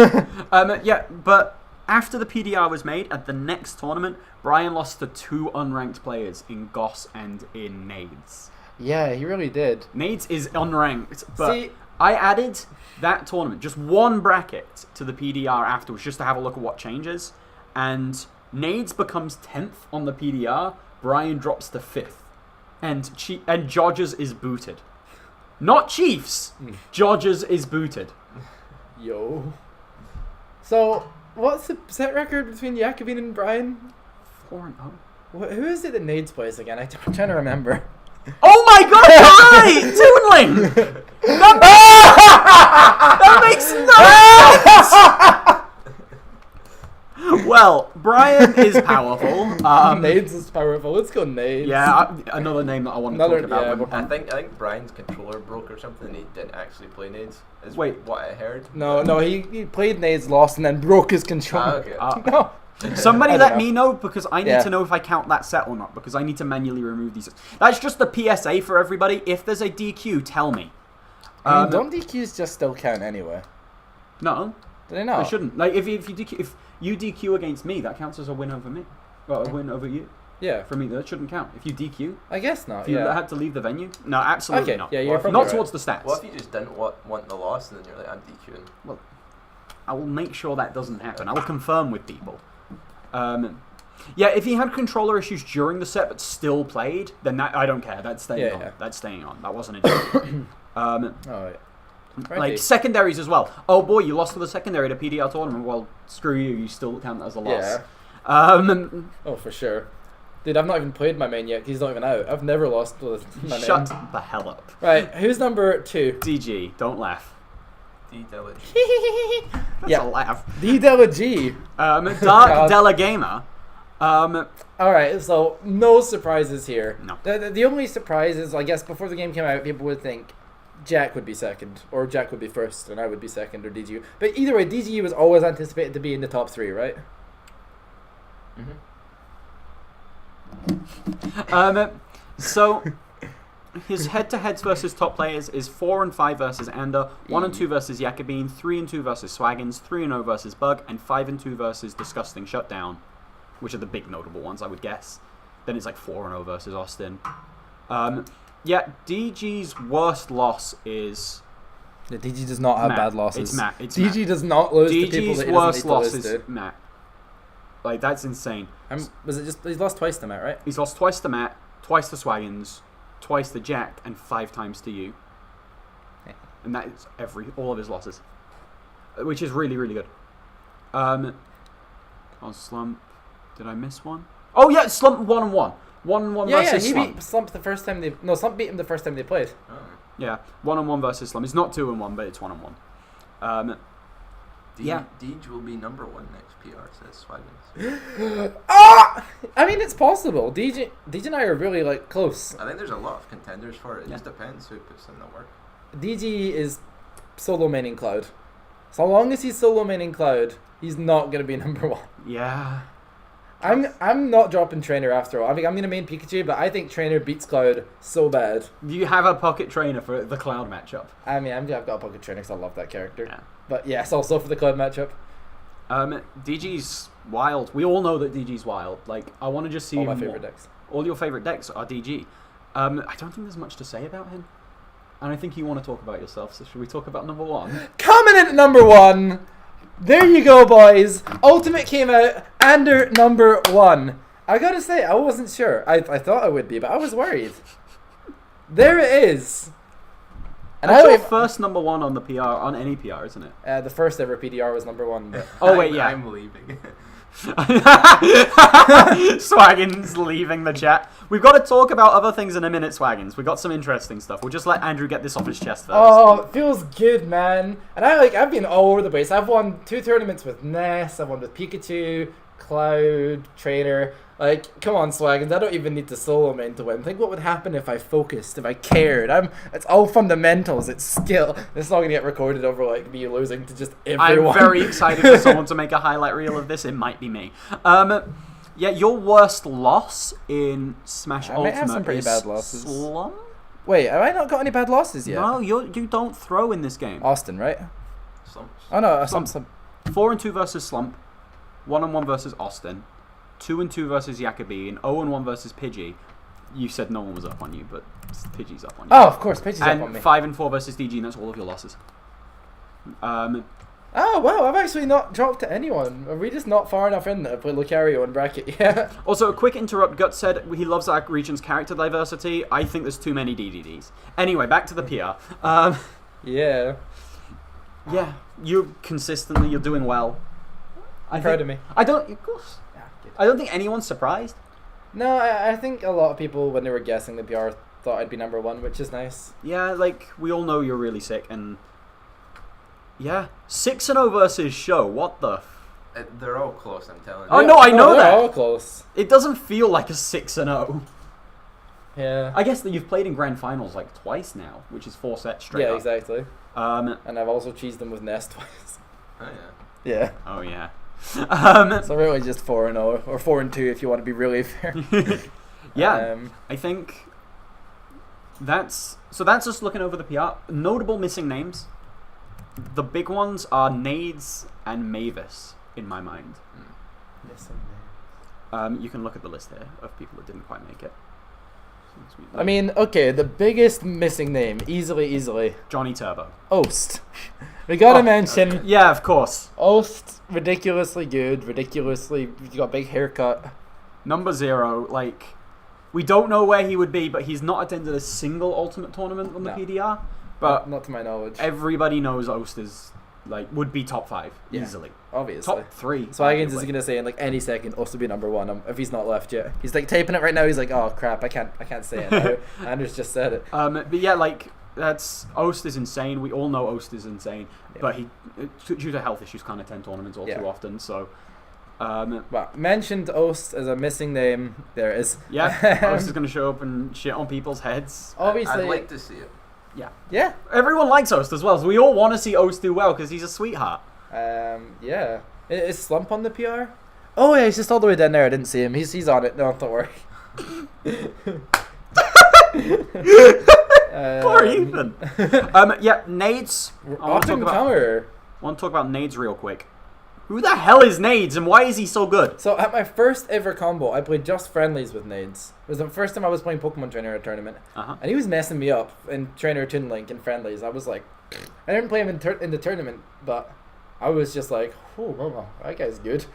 Yeah, but after the PDR was made, at the next tournament, Brian lost to 2 unranked players in Goss and in Nades. Yeah, he really did. Nades is unranked, but See, I added that tournament, just 1 bracket, to the PDR afterwards, just to have a look at what changes. And Nades becomes 10th on the PDR, Brian drops to 5th. And Jodgers is booted. Not Chiefs! Jodgers is booted. yo. So, what's the set record between Jakobine and Brian? 4-0. Who is it that Nades plays again? I'm trying to remember. Oh my god, you're right! Toonling! That makes no sense! Well, Brian is powerful. Nades is powerful. Let's go Nades. Yeah, another name that I want to talk about. yeah, when- I think Brian's controller broke or something, and he didn't actually play Nades. Is Wait. what I heard. No, he played Nades, lost, and then broke his controller. Okay. No. Somebody I don't let know. me know, because I need Yeah. to know if I count that set or not, because I need to manually remove these. That's just the PSA for everybody. If there's a DQ, tell me. I mean, don't DQs just still count anyway? No, Do they not? they shouldn't. Like if you DQ against me, that counts as a win over me. Well, a win over you. Yeah. For me, that shouldn't count. If you DQ, I guess not, if you yeah. had to leave the venue, no, absolutely Okay, not. yeah, you're Well, probably Not right. towards the stats. What if you just didn't want the loss, and then you're like, I'm DQing? I will make sure that doesn't happen. I will confirm with people. Yeah, if he had controller issues during the set but still played, then that I don't care. That's staying on. Yeah. That's staying on. That wasn't a Alright. like secondaries as well. Oh boy, you lost to the secondary at a PDR tournament. Well, screw you. You still count as a loss. Yeah. Oh, for sure. Dude, I've not even played my main yet. He's not even out. I've never lost with my main. Shut the hell up. Right, who's number 2? DG, don't laugh. D-Delich. That's Yeah. a laugh. D Della G. Dark God. Della Gamer. Alright, so no surprises here. No. The only surprise is, I guess, before the game came out, people would think Jack would be second, or Jack would be first, and I would be second, or DGU. But either way, DGU was always anticipated to be in the top 3, right? So his head-to-heads versus top players is 4 and 5 versus Ander, 1 and 2 versus Jakobine, 3 and 2 versus Swaggins, 3 and 0 versus Bug, and 5 and 2 versus Disgusting Shutdown, which are the big notable ones, I would guess. Then it's like 4 and 0 versus Austin. Yeah, DG's worst loss is Yeah, DG does not have Matt. bad losses. It's Matt. It's DG Matt. does not lose to people DG's that he worst doesn't loss need to lose is to. Matt. Like, that's insane. Was it just he's lost twice to Matt, right? He's lost twice to Matt, twice to Swaggins, twice to Jack, and 5 times to you. Yeah. And that is all of his losses. which is really, really good. On Slump, did I miss one? Oh yeah, Slump 1-on-1. 1-on-1 versus he Slump. beat Slump the first time Slump beat him the first time they played. Oh. Yeah, 1-on-1 versus Slump. It's not 2-on-1, but it's 1-on-1. Yeah. Deej will be number 1 next PR, says Swaggins. I mean, it's possible. DJ and I are really like close. I think there's a lot of contenders for it. It just depends who puts in the work. DG is solo maining Cloud. So long as he's solo maining Cloud, he's not gonna be number 1. Yeah. I'm not dropping Trainer after all. I mean, I'm gonna main Pikachu, but I think Trainer beats Cloud so bad. Do you have a pocket trainer for the Cloud matchup? I mean, I've got a pocket Trainer because I love that character. Yeah. But yes, also for the Cloud matchup. DG's wild. We all know that DG's wild. Like, I want to just see All him my more. favorite decks. All your favorite decks are DG. I don't think there's much to say about him. And I think you want to talk about yourself, so should we talk about number 1? Coming in at number 1. There you go, boys. Ultimate came out under number 1. I gotta say, I wasn't sure. I thought I would be, but I was worried. There it is. And That's your first number 1 on the PR, on any PR, isn't it? the first ever PDR was number 1. But Oh wait, yeah. I'm leaving. Swaggins leaving the chat. We've got to talk about other things in a minute, Swaggins. We've got some interesting stuff. We'll just let Andrew get this off his chest first. oh, it feels good, man. And I've been all over the place. I've won 2 tournaments with Ness. I've won with Pikachu, Cloud, Trainer. Like, come on, Swaggins. I don't even need to solo main to win. Think what would happen if I focused, if I cared. It's all fundamentals. It's skill. It's not gonna get recorded over like me losing to just everyone. I'm very excited for someone to make a highlight reel of this. It might be me. Yeah, your worst loss in Smash I Ultimate might have some pretty is bad losses. Slump? Wait, have I not got any bad losses yet? No, you don't throw in this game. Austin, right? Slumps. Oh no, Slump. some. 4-2 versus Slump, 1-on-1 versus Austin, 2-2 versus Jacoby, and 0-1 versus Pidgey. You said no one was up on you, but Pidgey's up on you. Oh, of course, Pidgey's and up on me. 5-4 versus DG, and that's all of your losses. Oh wow, I've actually not dropped to anyone. Are we just not far enough in that I played Lucario in bracket? Yeah. Also, a quick interrupt. Gut said he loves our region's character diversity. I think there's too many DDDs. Anyway, back to the PR. Yeah. Yeah, you're doing well. I'm proud of me. I don't think anyone's surprised. No, I think a lot of people, when they were guessing the PR, thought I'd be number 1, which is nice. Yeah, like, we all know you're really sick, and... Yeah. 6-0 versus Show, what the... They're all close, I'm telling you. Oh, no, I know they're that. all close. It doesn't feel like a 6-0. Yeah. I guess that you've played in grand finals, like, twice now, which is 4 sets straight Yeah, up. exactly. And I've also cheesed them with Nest twice. Oh, yeah. Yeah. Oh, yeah. So really just 4-0, or 4-2 if you want to be really fair. Yeah, I think that's us looking over the PR. Notable missing names. The big ones are Nades and Mavis, in my mind. You can look at the list here of people that didn't quite make it. I mean, okay, the biggest missing name, easily, Johnny Turbo. Oast. We gotta mention Yeah, of course. Oast, ridiculously good, you got a big haircut. Number 0, like, we don't know where he would be, but he's not attended a single Ultimate tournament on the No. PDR. But not to my knowledge. everybody knows Oast is, like, would be top 5, Yeah. easily. Obviously. Top 3. Swaggins is arguably. gonna say in like any second Oast will be number 1 if he's not left yet. He's like typing it right now. He's like, oh crap, I can't say it now. Andrew's just said it. But yeah, like, Oast is insane. We all know Oast is insane, Yeah. but he, due to health issues, can't attend tournaments all too often. So, Well, mentioned Oast as a missing name. There it is. yeah, Oast is going to show up and shit on people's heads. Obviously. I'd like to see it. Yeah. Everyone likes Oast as well, so we all want to see Oast do well because he's a sweetheart. Yeah. Is Slump on the PR? Oh yeah, he's just all the way down there. I didn't see him. He's on it. No, don't worry. Poor Ethan. Yeah, Nades. I want Up and comer. to talk about Nades real quick. Who the hell is Nades and why is he so good? So at my first ever combo, I played just friendlies with Nades. It was the first time I was playing Pokemon Trainer at a tournament. And he was messing me up in Trainer Toon Link in friendlies. I was like, I didn't play him in the tournament, but I was just like, oh, that guy's good.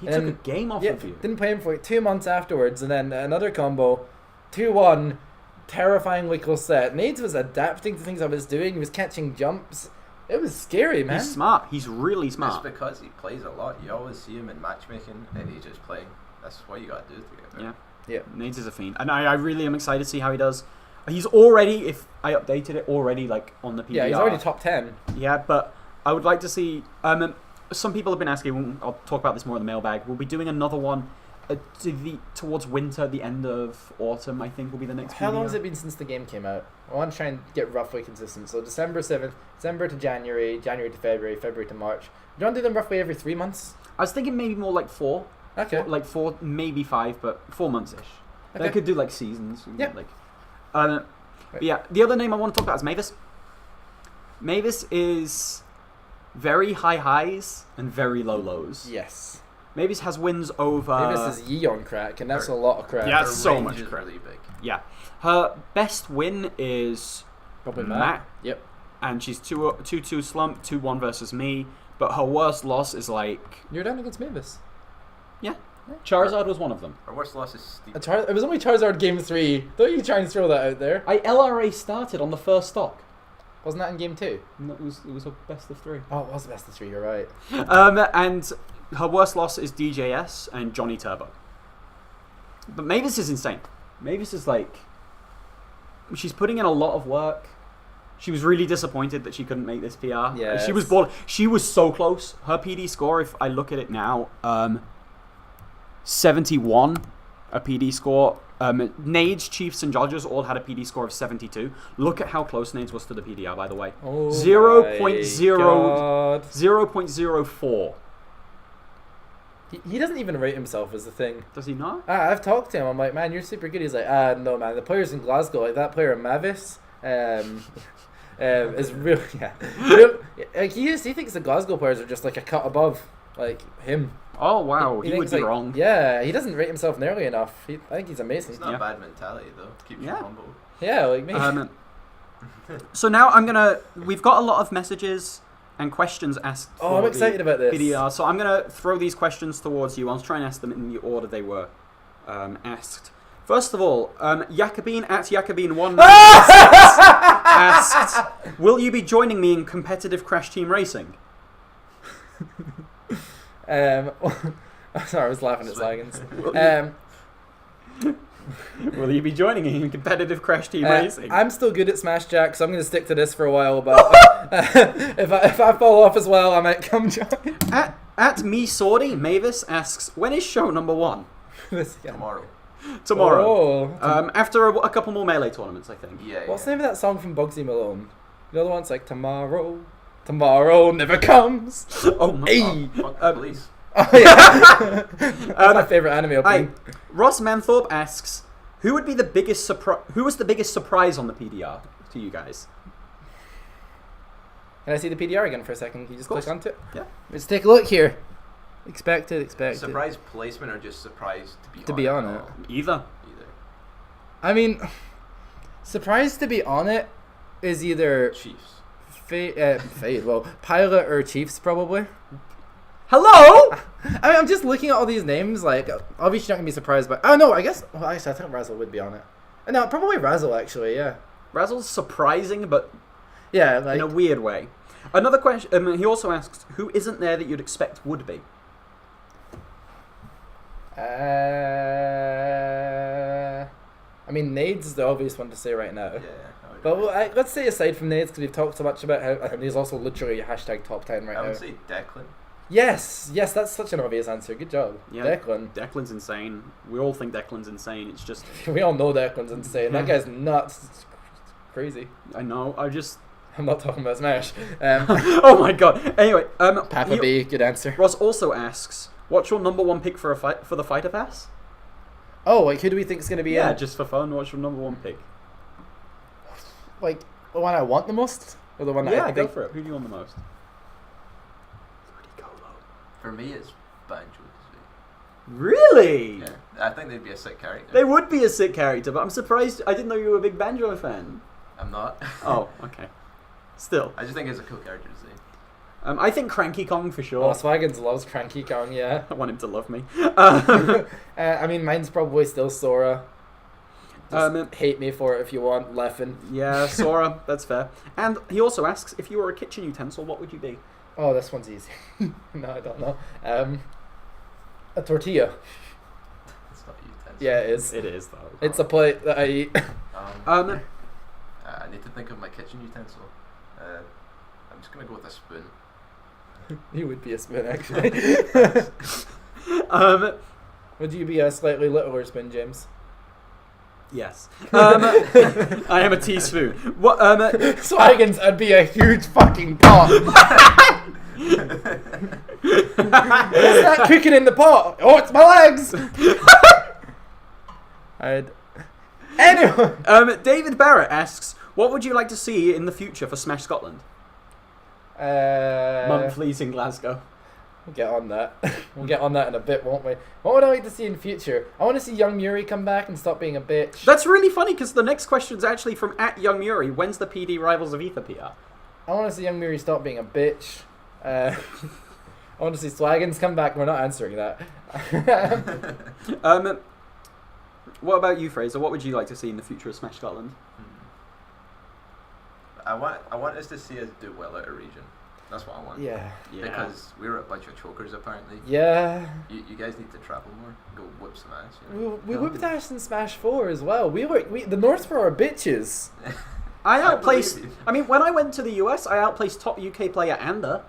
He took a game off of you. Didn't play him for like 2 months afterwards, and then another combo, 2-1, terrifyingly close set. Nades was adapting to things I was doing. He was catching jumps. It was scary, man. He's smart. He's really It's smart. because he plays a lot. You always see him in matchmaking, and he's just playing. That's what you gotta do to get there. Yeah. Yeah. Nades is a fiend, and I really am excited to see how he does. He's already, if I updated it already, like on the PDR. Yeah, he's already top 10. Yeah, but I would like to see. Some people have been asking. I'll talk about this more in the mailbag. We'll be doing another one towards winter, the end of autumn. I think will be the next. How PDR. long has it been since the game came out? I want to try and get roughly consistent. So December 7th, December to January, January to February, February to March. Do you want to do them roughly every 3 months? I was thinking maybe more like 4. Okay. Like 4, maybe 5, but 4 months ish. Okay. They could do like seasons. Yeah. Like, but yeah, the other name I want to talk about is Mavis. Mavis is very high highs and very low lows. Yes. Mavis has wins over. Mavis is Yeon crack, and that's a lot of crack. Yeah, Her so range much is crap. really big. Yeah, her best win is Probably Matt. Matt. Yep. And she's 2-2 slump, 2-1 versus me. But her worst loss is like You're down against Mavis. Charizard was one of them. Her worst loss is Steve. It was only Charizard game 3. Don't you try and throw that out there. I LRA started on the first stock. Wasn't that in game 2? And it was a best of 3. Oh, it was the best of 3, you're right. And her worst loss is DJS and Johnny Turbo. But Mavis is insane. Mavis is like, she's putting in a lot of work. She was really disappointed that she couldn't make this PR. Yeah, She was bored. She was so close. Her PD score, if I look at it now, 71, a PD score. Nades, Chiefs, and Dodgers all had a PD score of 72. Look at how close Nades was to the PDR, by the way. Oh 0.04. He doesn't even rate himself as the thing. Does he not? I've talked to him. I'm like, man, you're super good. He's like, no, man. The players in Glasgow, like that player Mavis, is really, like he thinks the Glasgow players are just like a cut above, like him. Oh, wow. He would thinks, be like, wrong. Yeah, he doesn't rate himself nearly enough. I think he's amazing. It's not Yeah. a bad mentality though. Keeps you Yeah. humble. Yeah, like me. So now we've got a lot of messages and questions asked. Oh, I'm for excited the about this. PDR. So I'm going to throw these questions towards you. I'll try and ask them in the order they were asked. First of all, Jacobine at Jacobine1 asked, will you be joining me in competitive Crash Team Racing? Sorry, I was laughing at Slagans. Will you be joining me in competitive Crash Team Racing? I'm still good at Smash Jack, so I'm going to stick to this for a while. But if I fall off as well, I might come join. At Me Sordy, Mavis asks, when is show number 1? Tomorrow. Tomorrow. Oh. After a couple more Melee tournaments, I think. Yeah. What's the name of that song from Bugsy Malone? The other one's like tomorrow never comes. Oh my Hey. Fuck the police. Oh yeah, that's my favorite anime opening. Ross Manthorpe asks, who was the biggest surprise on the PDR to you guys? Can I see the PDR again for a second? Can you just Of course. click onto it? Yeah. Let's take a look here. Expected. Surprise placement or just surprised To be on at it. all? Either. Either. I mean, surprised to be on it is either Chiefs. Fade. Well, Pilot or Chiefs probably. Hello? I mean, I'm just looking at all these names. Like, obviously you're not gonna be surprised by. Oh no, I guess. Well, actually, I think Razzle would be on it. No, probably Razzle actually. Yeah. Razzle's surprising, but Yeah, like in a weird way. Another question. He also asks, who isn't there that you'd expect would be? I mean, Nades is the obvious one to say right now. Yeah. I would But agree. let's say aside from Nades, because we've talked so much about how he's also literally hashtag top 10 right I now. would say Declan. Yes, that's such an obvious answer. Good job, Yeah. Declan. Declan's insane. We all think Declan's insane. It's just, We all know Declan's insane. That guy's nuts. It's crazy. I know. I'm not talking about Smash. Oh my god. Anyway, Papa B, good answer. Ross also asks, what's your number 1 pick for the fighter pass? Oh, like who do we think is going to be Yeah, in? just for fun. What's your number 1 pick? Like the one I want the most, or the one that Yeah, I go think. for it. Who do you want the most? For me, it's Banjo. Really? Yeah, I think they'd be a sick character. They would be a sick character, but I'm surprised. I didn't know you were a big Banjo fan. I'm not. Oh, okay. Still, I just think it's a cool character to see. I think Cranky Kong for Oh, sure. Swaggins loves Cranky Kong, yeah. I want him to love me. I mean, mine's probably still Sora. Just hate me for it if you want, laughing. Yeah, Sora, that's fair. And he also asks, if you were a kitchen utensil, what would you be? Oh, this one's easy. No, I don't know. A tortilla. It's not a utensil. Yeah, it is. It is, though. It's a plate that I eat. I need to think of my kitchen utensil. I'm just gonna go with a spoon. You would be a spoon, actually. Would you be a slightly littler spoon, James? Yes. I am a teaspoon. What? Swaggins, I'd be a huge fucking pot. What's that cooking in the pot? Oh, it's my legs. Anyway. David Barrett asks, what would you like to see in the future for Smash Scotland? Monthlies in Glasgow. We'll get on that. We'll get on that in a bit, won't we? What would I like to see in future? I want to see Young Muri come back and stop being a bitch. That's really funny because the next question is actually from @YoungMuri. When's the PD Rivals of Ether PR? I want to see Young Muri stop being a bitch. I want to see Swaggins come back. We're not answering that. What about you, Fraser? What would you like to see in the future of Smash Scotland? I want us to see us do well out of region. That's what I want. Yeah. Because we're a bunch of chokers apparently. Yeah. You guys need to travel more. Go whip some ass. You know? We whipped ass in Smash 4 as well. The North were our bitches. I outplaced. I mean, when I went to the US, I outplaced top UK player Ander.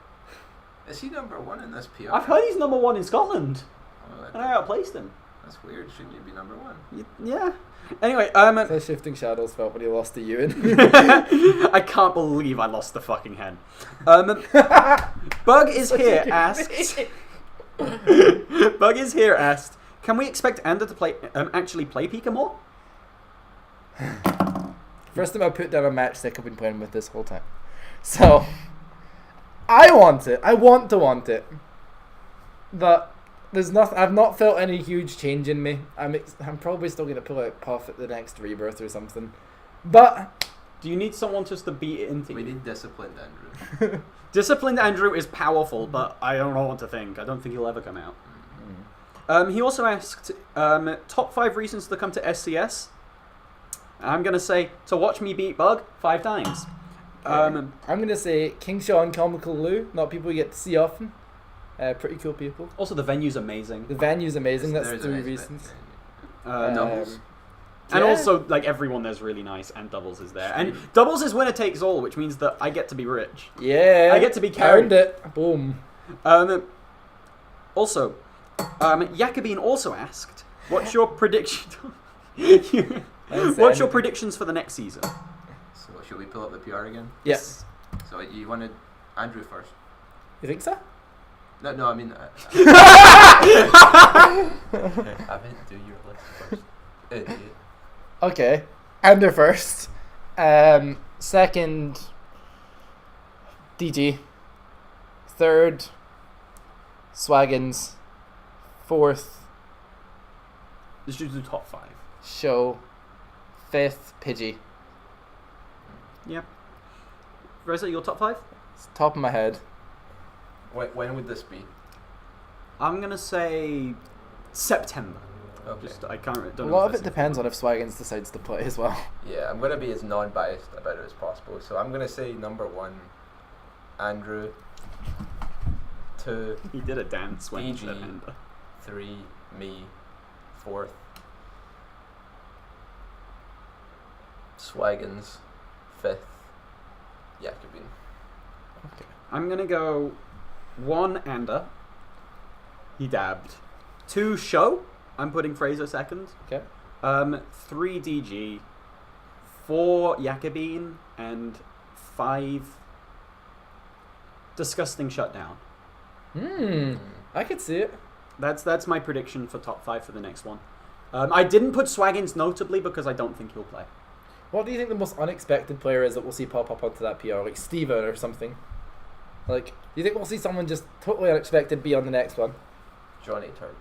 Is he number 1 in this PR? I've heard he's number 1 in Scotland, Oh, and I outplaced him. That's weird. Shouldn't you be number 1? Yeah. Anyway, So Shifting Shadows felt when he lost to Ewan. I can't believe I lost the fucking hen. Bug is here asked. Bug is here asked. Can we expect Ander to actually play Pika more? First time I put down a matchstick I've been playing with this whole time. So I want it. I want to want it. But there's nothing. I've not felt any huge change in me. I'm probably still gonna pull out Puff at the next rebirth or something. But do you need someone just to beat it into you? We need disciplined Andrew. Disciplined Andrew is powerful, but I don't know what to think. I don't think he'll ever come out. He also asked top 5 reasons to come to SCS. I'm gonna say to watch me beat Bug 5 times. I'm gonna say King Shaw and Comical Lou. Not people you get to see often. Pretty cool people. Also, the venue's amazing. The venue's amazing. That's 3 reasons. Doubles. And also, like, everyone there's really nice, and Doubles is there. And Doubles is winner takes all, which means that I get to be rich. Yeah. I get to be carried. Earned it. Boom. Also, Jacobine also asked, what's your prediction? What's your predictions for the next season? So, should we pull up the PR again? Yes. So, you wanted Andrew first? You think so? No, I mean... I meant do your list first. Idiot. Okay. Ander first. Second, DG. Third, Swaggins. Fourth, Let's just do top 5. Show. Fifth, Pidgey. Yep. Reza, your top 5? It's top of my head. When would this be? I'm gonna say September. Okay. I can't. A lot of it depends on if Swaggins decides to play as well. Yeah, I'm gonna be as non-biased about it as possible. So I'm gonna say number 1, Andrew. 2, He did a dance when he DG. said Ander. 3, me. 4th, Swaggins. 5th, Jacobine. Okay. I'm gonna go 1 Ander. He dabbed. 2 Show. I'm putting Fraser second. Okay. 3 DG. 4 Jacobine. And 5 Disgusting Shutdown. I could see it. That's my prediction for top 5 for the next one. I didn't put Swaggins notably because I don't think he'll play. What do you think the most unexpected player is that we'll see pop up onto that PR? Like Steven or something? Like, do you think we'll see someone just totally unexpected be on the next one? Johnny Turbo.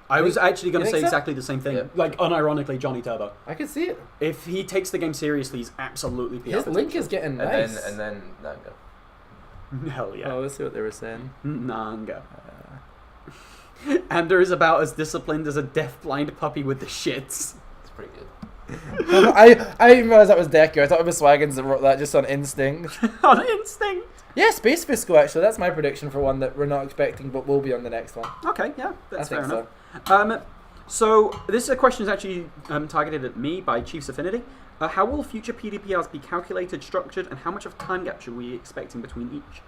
I was actually going to say so? exactly the same thing. Yeah. Like, unironically, Johnny Turbo. I could see it. If he takes the game seriously, he's absolutely PR. His link is getting And nice. then Nanga. Hell yeah. Oh, let's see what they were saying. Nanga. Ander is about as disciplined as a deaf-blind puppy with the shits. It's pretty good. I didn't realize that was Deku. I thought it was Swaggins that wrote that just on instinct. On instinct. Yeah, Space Fiscal actually. That's my prediction for one that we're not expecting, but will be on the next one. Okay, yeah, that's fair enough. So. So this is a question is actually targeted at me by Chiefs Affinity. How will future PDPRs be calculated, structured, and how much of time gap should we be expecting between each?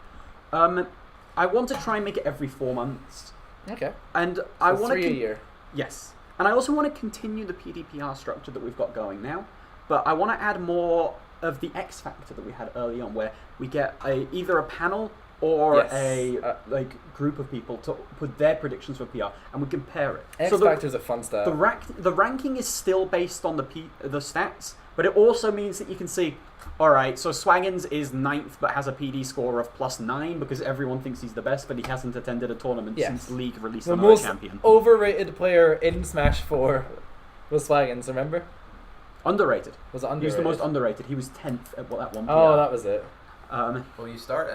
I want to try and make it every 4 months. Okay. And I want 3 a year. Yes. And I also want to continue the PDPR structure that we've got going now, but I want to add more of the X factor that we had early on, where we get either a panel or a group of people to put their predictions for PR, and we compare it. X factor is a fun stuff. The ranking is still based on the stats, but it also means that you can see, all right, so Swaggins is 9th but has a PD score of +9 because everyone thinks he's the best, but he hasn't attended a tournament since League released another champion. The most overrated player in Smash 4 was Swaggins, remember? Underrated. Was it underrated? He was the most underrated. He was 10th at that one PR. Oh, that was it. Well, you start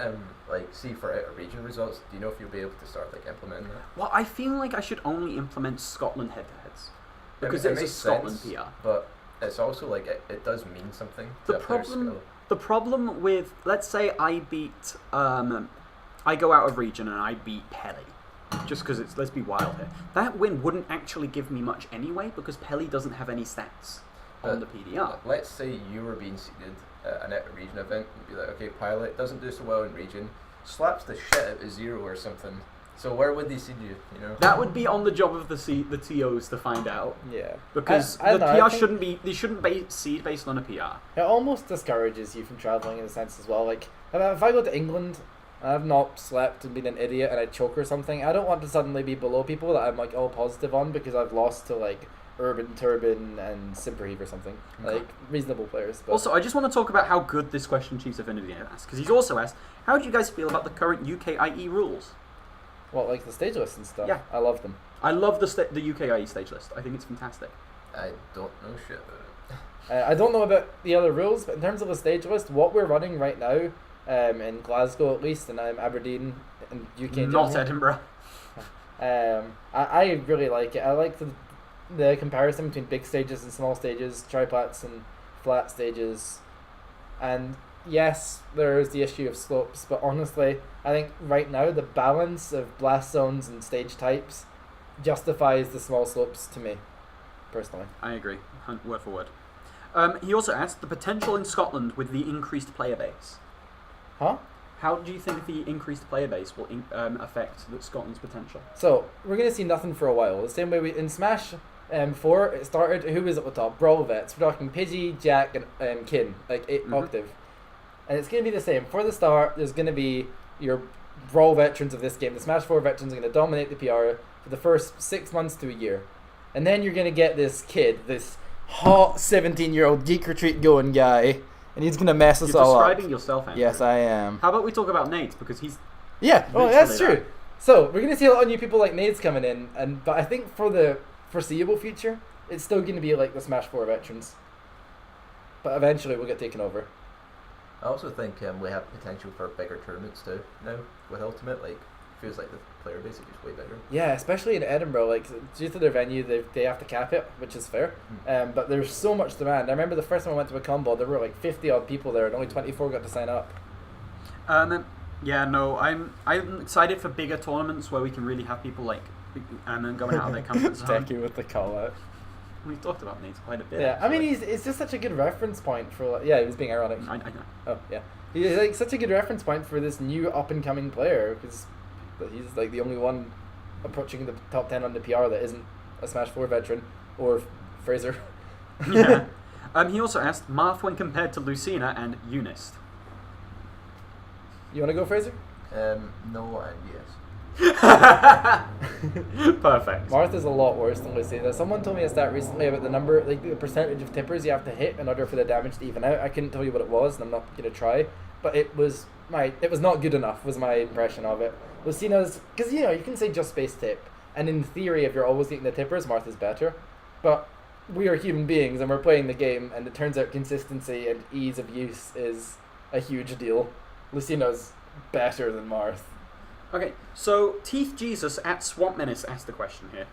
for outer region results. Do you know if you'll be able to start implementing that? Well, I feel like I should only implement Scotland head-to-heads because it it's a makes Scotland sense, PR. But it's also it does mean something to The a player's problem, skill. the problem with, let's say I beat, I go out of region and I beat Pelly, just because let's be wild here. That win wouldn't actually give me much anyway because Pelly doesn't have any stats on the PDR. Let's say you were being seeded at an region event, and be like, okay, Pilot doesn't do so well in region, slaps the shit out of 0 or something. So where would they seed you? You know, that would be on the job of the TOs to find out. Yeah, because I the don't know, PR shouldn't be seed based on a PR. It almost discourages you from traveling in a sense as well. Like if I go to England, and I've not slept and been an idiot, and I choke or something, I don't want to suddenly be below people that I'm all positive on because I've lost to Urban Turbin and Simperheave or something. Reasonable players. But. Also, I just want to talk about how good this question Chiefs Affinity asked, because he's also asked, how do you guys feel about the current UKIE rules? Well, the stage list and stuff. Yeah. I love them. I love the UKIE stage list. I think it's fantastic. I don't know shit about it. I don't know about the other rules, but in terms of the stage list, what we're running right now, in Glasgow at least, and Aberdeen and UK in Not general, Edinburgh. I really like it. I like the comparison between big stages and small stages, triplats and flat stages, and yes, there is the issue of slopes, but honestly, I think right now the balance of blast zones and stage types justifies the small slopes to me, personally. I agree, word for word. He also asked the potential in Scotland with the increased player base. Huh? How do you think the increased player base will affect Scotland's potential? So, we're going to see nothing for a while. The same way in Smash 4, it started, who was at the top? Brawl Vets. We're talking Pidgey, Jack, and Kin, 8 Octave. And it's going to be the same. For the start, there's going to be your Brawl veterans of this game. The Smash 4 veterans are going to dominate the PR for the first 6 months to a year. And then you're going to get this kid, this hot 17-year-old Geek Retreat going guy, and he's going to mess us all up. You're describing yourself, Andrew. Yes, I am. How about we talk about Nate, because he's... Yeah, oh, that's true. So, we're going to see a lot of new people like Nade's coming in, but I think for the foreseeable future, it's still going to be like the Smash 4 veterans. But eventually we'll get taken over. I also think we have potential for bigger tournaments too now with Ultimate. Feels like the player base is just way bigger. Yeah, especially in Edinburgh. Due to their venue, they have to cap it, which is fair. But there's so much demand. I remember the first time I went to a combo, there were 50 odd people there, and only 24 got to sign up. Yeah, no, I'm excited for bigger tournaments where we can really have people and then going out of their comfort zone. Becky with the call out. We've talked about Nate quite a bit. Yeah, I mean, it's just such a good reference point for... he was being ironic. I know. Oh, yeah. He's such a good reference point for this new up-and-coming player, because he's the only one approaching the top 10 on the PR that isn't a Smash 4 veteran, or Fraser. Yeah. He also asked, Marth when compared to Lucina and Eunice. You want to go, Fraser? No and yes. Perfect. Martha's a lot worse than Lucina. Someone told me a stat recently about the percentage of tippers you have to hit in order for the damage to even out. I couldn't tell you what it was, and I'm not going to try. But it was not good enough, was my impression of it. Lucina's, because you can say just space tip, and in theory, if you're always getting the tippers, Martha's better. But we are human beings, and we're playing the game, and it turns out consistency and ease of use is a huge deal. Lucina's better than Marth. Okay, so Teeth Jesus at Swamp Menace asked the question here.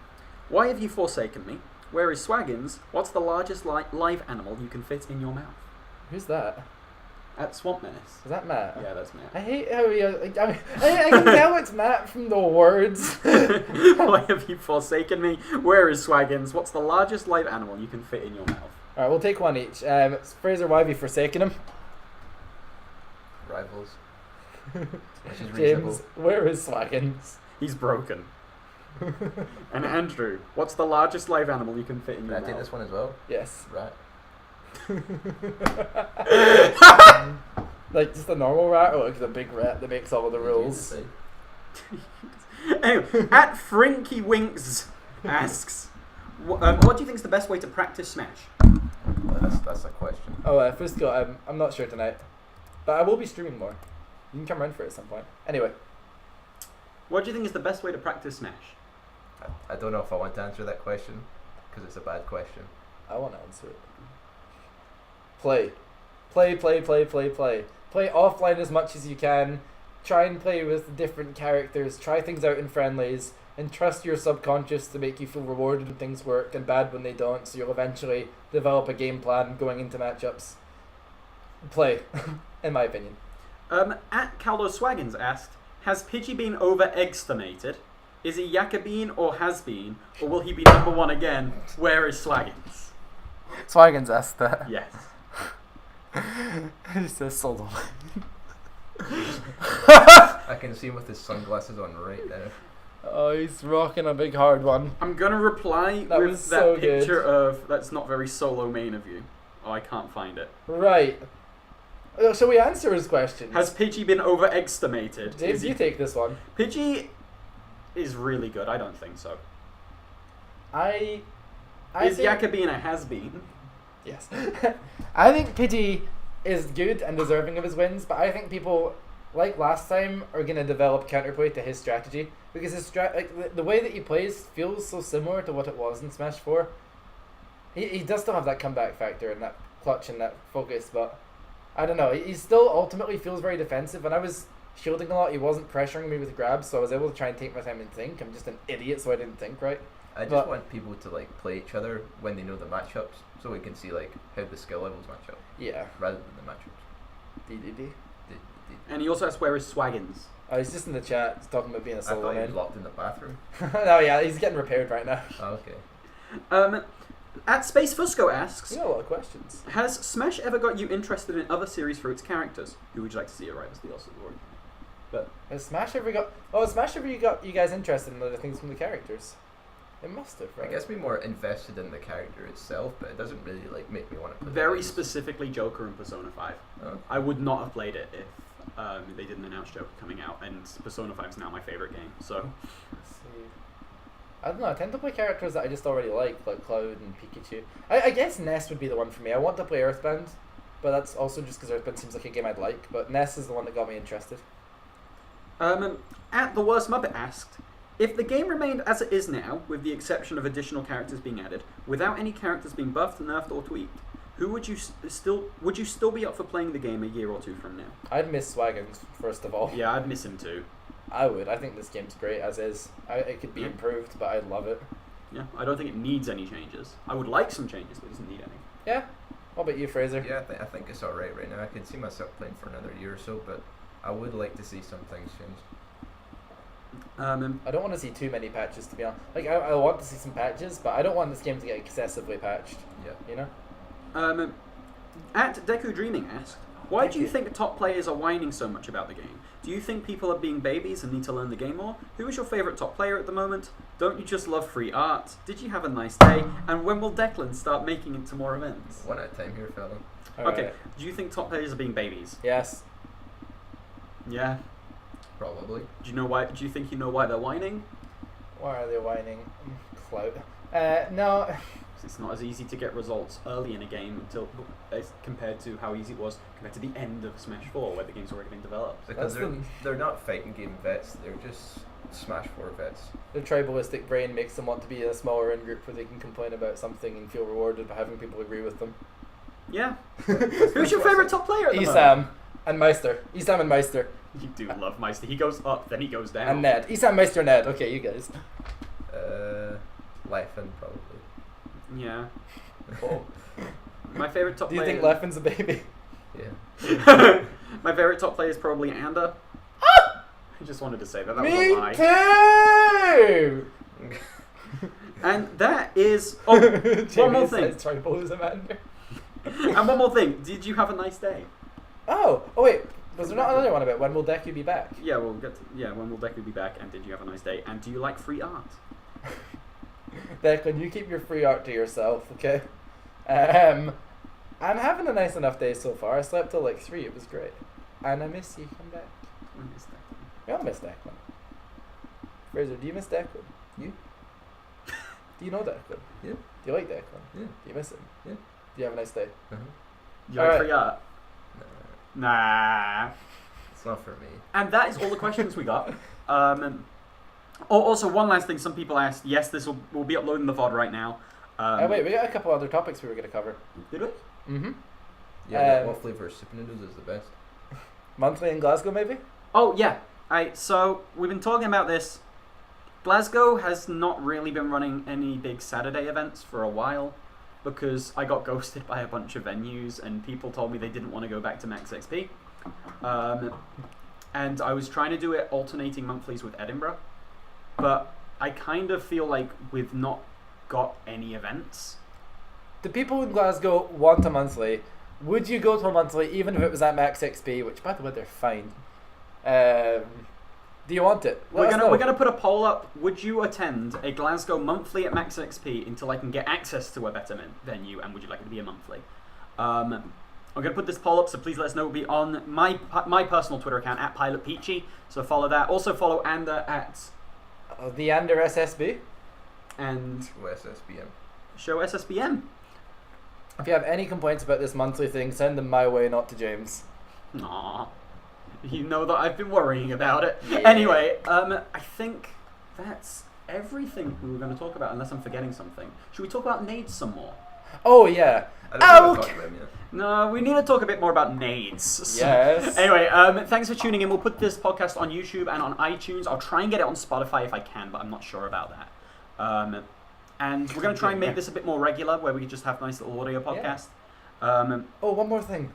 Why have you forsaken me? Where is Swaggins? What's the largest live animal you can fit in your mouth? Who's that? At Swamp Menace. Is that Matt? Yeah, that's Matt. I hate how he. I can tell it's Matt from the words. Why have you forsaken me? Where is Swaggins? What's the largest live animal you can fit in your mouth? Alright, we'll take one each. Fraser, why have you forsaken him? Rivals. Which is James, reasonable. where is Swaggins? He's broken. And Andrew, what's the largest live animal you can fit in Can your I mouth? take this one as well? Yes. Rat. Like just a normal rat, or like the big rat that makes all of the rules? Anyway, at Frinky Winks asks, what do you think is the best way to practice Smash? That's a question. Oh, first of all, I'm not sure tonight, but I will be streaming more. You can come around for it at some point. Anyway, What do you think is the best way to practice Smash? I don't know if I want to answer that question because it's a bad question. I want to answer it. Play. Play offline as much as you can. Try and play with different characters. Try things out in friendlies. And trust your subconscious to make you feel rewarded when things work and bad when they don't, so you'll eventually develop a game plan going into matchups. Play, in my opinion. At Caldo Swaggins asked, has Pidgey been over-exterminated? Is he Yakabeen or has been? Or will he be number one again? Where is Swaggins? Swaggins asked that. Yes. He says solo. I can see him with his sunglasses on right now. Oh, he's rocking a big hard one. I'm going to reply That with was that so picture good. of, that's not very solo main of you. Oh, I can't find it. Right. Shall we answer his questions? Has Pidgey been over-exterminated? James, you take this one. Pidgey is really good. I don't think so. I Is think, Yakabeen a has-been? yes. I think Pidgey is good and deserving of his wins, but I think people, like last time, are going to develop counterplay to his strategy. Because his the way that he plays feels so similar to what it was in Smash 4. He does still have that comeback factor and that clutch and that focus, but I don't know. He still ultimately feels very defensive. When I was shielding a lot, he wasn't pressuring me with grabs, so I was able to try and take my time and think. I'm just an idiot, so I didn't think right. I just want people to like play each other when they know the matchups, so we can see like how the skill levels match up, Yeah. rather than the matchups. DDD. And he also asked, where is Swaggins? Oh, he's just in the chat he's talking about being a I solo thought he was man. locked in the bathroom. Oh yeah, he's getting repaired right now. Oh, okay. At Space Fusco asks, We got a lot of questions. has Smash ever got you interested in other series for its characters? Who would you like to see at Rivals DLC Glory? But Has Smash ever got you guys interested in other things from the characters? It must have, right? It gets me more invested in the character itself, but it doesn't really like make me want to play. very the specifically Joker and Persona 5. Oh. I would not have played it if they didn't announce Joker coming out, and Persona 5 is now my favourite game, so... Let's see. I don't know, I tend to play characters that I just already like Cloud and Pikachu. I guess Ness would be the one for me. I want to play Earthbound, but that's also just because Earthbound seems like a game I'd like, but Ness is the one that got me interested. At The Worst Muppet asked, if the game remained as it is now, with the exception of additional characters being added, without any characters being buffed, nerfed, or tweaked, who would you still be up for playing the game a year or two from now? I'd miss Swaggins, first of all. Yeah, I'd miss him too. I would. I think this game's great as is. It could be improved, but I love it. Yeah, I don't think it needs any changes. I would like some changes, but it doesn't need any. Yeah. What about you, Fraser? Yeah, I think it's alright right now. I can see myself playing for another year or so, but I would like to see some things changed. I don't want to see too many patches, to be honest. Like, I want to see some patches, but I don't want this game to get excessively patched. Yeah. You know? At Deku Dreaming asked, why do you think top players are whining so much about the game? Do you think people are being babies and need to learn the game more? Who is your favourite top player at the moment? Don't you just love free art? Did you have a nice day? And when will Declan start making it to more events? One at a time here, fella. Okay, Alright. do you think top players are being babies? Yes. Yeah. Probably. Do you know why? Do you think you know why they're whining? Why are they whining? Clout. No. It's not as easy to get results early in a game until as compared to how easy it was compared to the end of Smash 4, where the game's already been developed. Because That's they're not fighting game vets, they're just Smash 4 vets. Their tribalistic brain makes them want to be in a smaller in-group where they can complain about something and feel rewarded by having people agree with them. Yeah. Who's your favourite top player at the moment? Isam and Meister. Isam and Meister. You do love Meister. He goes up, then he goes down. And Ned. Isam, Meister, Ned. Okay, you guys. Laughing probably. Yeah. Oh. My favorite top Do you player. think Leffen's a baby? Yeah. My favorite top player is probably Ander. I just wanted to say that. That was a lie. Me too! And that is. Oh, one more thing. Tribal is a man. And one more thing. Did you have a nice day? Oh wait. Was there not another one about when will Deku be back? Yeah, we'll get to, yeah, when will Deku be back, and did you have a nice day? And do you like free art? Declan, you keep your free art to yourself, okay? I'm having a nice enough day so far. I slept till like 3, it was great. And I miss you, come back. I miss Declan. We all miss Declan. Fraser, do you miss Declan? You? Do you know Declan? Yeah. Do you like Declan? Yeah. Do you miss him? Yeah. Do you have a nice day? Uh-huh. Do you like Alright. free art? Nah. It's not for me. And that is all the questions we got. Also, one last thing. Some people asked. Yes, we'll be uploading the VOD right now. Wait, we got a couple other topics we were going to cover. Did we? Mm-hmm. Yeah, what flavour of Super Noodles is the best? Monthly in Glasgow, maybe? Oh, yeah. So, we've been talking about this. Glasgow has not really been running any big Saturday events for a while because I got ghosted by a bunch of venues and people told me they didn't want to go back to Max XP. And I was trying to do it alternating monthlies with Edinburgh, but I kind of feel like we've not got any events. The people in Glasgow want a monthly. Would you go to a monthly even if it was at Max XP, which by the way they're fine? Do you want it? We're gonna put a poll up. Would you attend a Glasgow monthly at Max XP until I can get access to a better venue? And would you like it to be a monthly? I'm gonna put this poll up, so please let us know. It'll be on my personal Twitter account at PilotPeachy. So follow that. Also follow Ander at the Ander SSB. And SSBM. show SSBM. If you have any complaints about this monthly thing, send them my way, not to James. Aww. You know that I've been worrying about it. Yeah. Anyway, I think that's everything we were going to talk about, unless I'm forgetting something. Should we talk about nades some more? Oh yeah. I don't know what Okay. to talk about yet. No, we need to talk a bit more about nades. So, Yes. Anyway, thanks for tuning in. We'll put this podcast on YouTube and on iTunes. I'll try and get it on Spotify if I can, but I'm not sure about that. And we're going to try and make this a bit more regular, where we just have a nice little audio podcast. Oh, one more thing.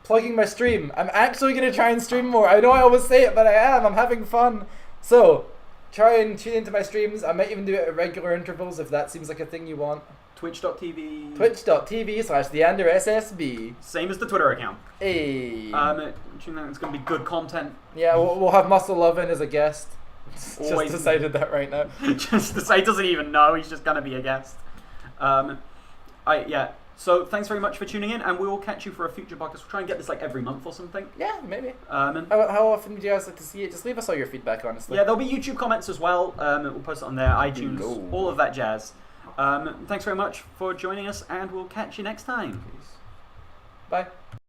Plugging my stream. I'm actually going to try and stream more. I know I always say it, but I am. I'm having fun. So, try and tune into my streams. I might even do it at regular intervals if that seems like a thing you want. Twitch.tv. Twitch.tv/theandersSB. Same as the Twitter account. Hey. Tune in, it's going to be good content. Yeah, we'll have Muscle Lovin as a guest. Just Always. decided that right now. Just to say, he doesn't even know. He's just going to be a guest. Yeah. So thanks very much for tuning in, and we will catch you for a future podcast. We'll try and get this like every month or something. Yeah, maybe. And How often do you guys like to see it? Just leave us all your feedback, honestly. yeah, there'll be YouTube comments as well. We'll post it on there, iTunes, all of that jazz. Thanks very much for joining us, and we'll catch you next time. Peace. Bye.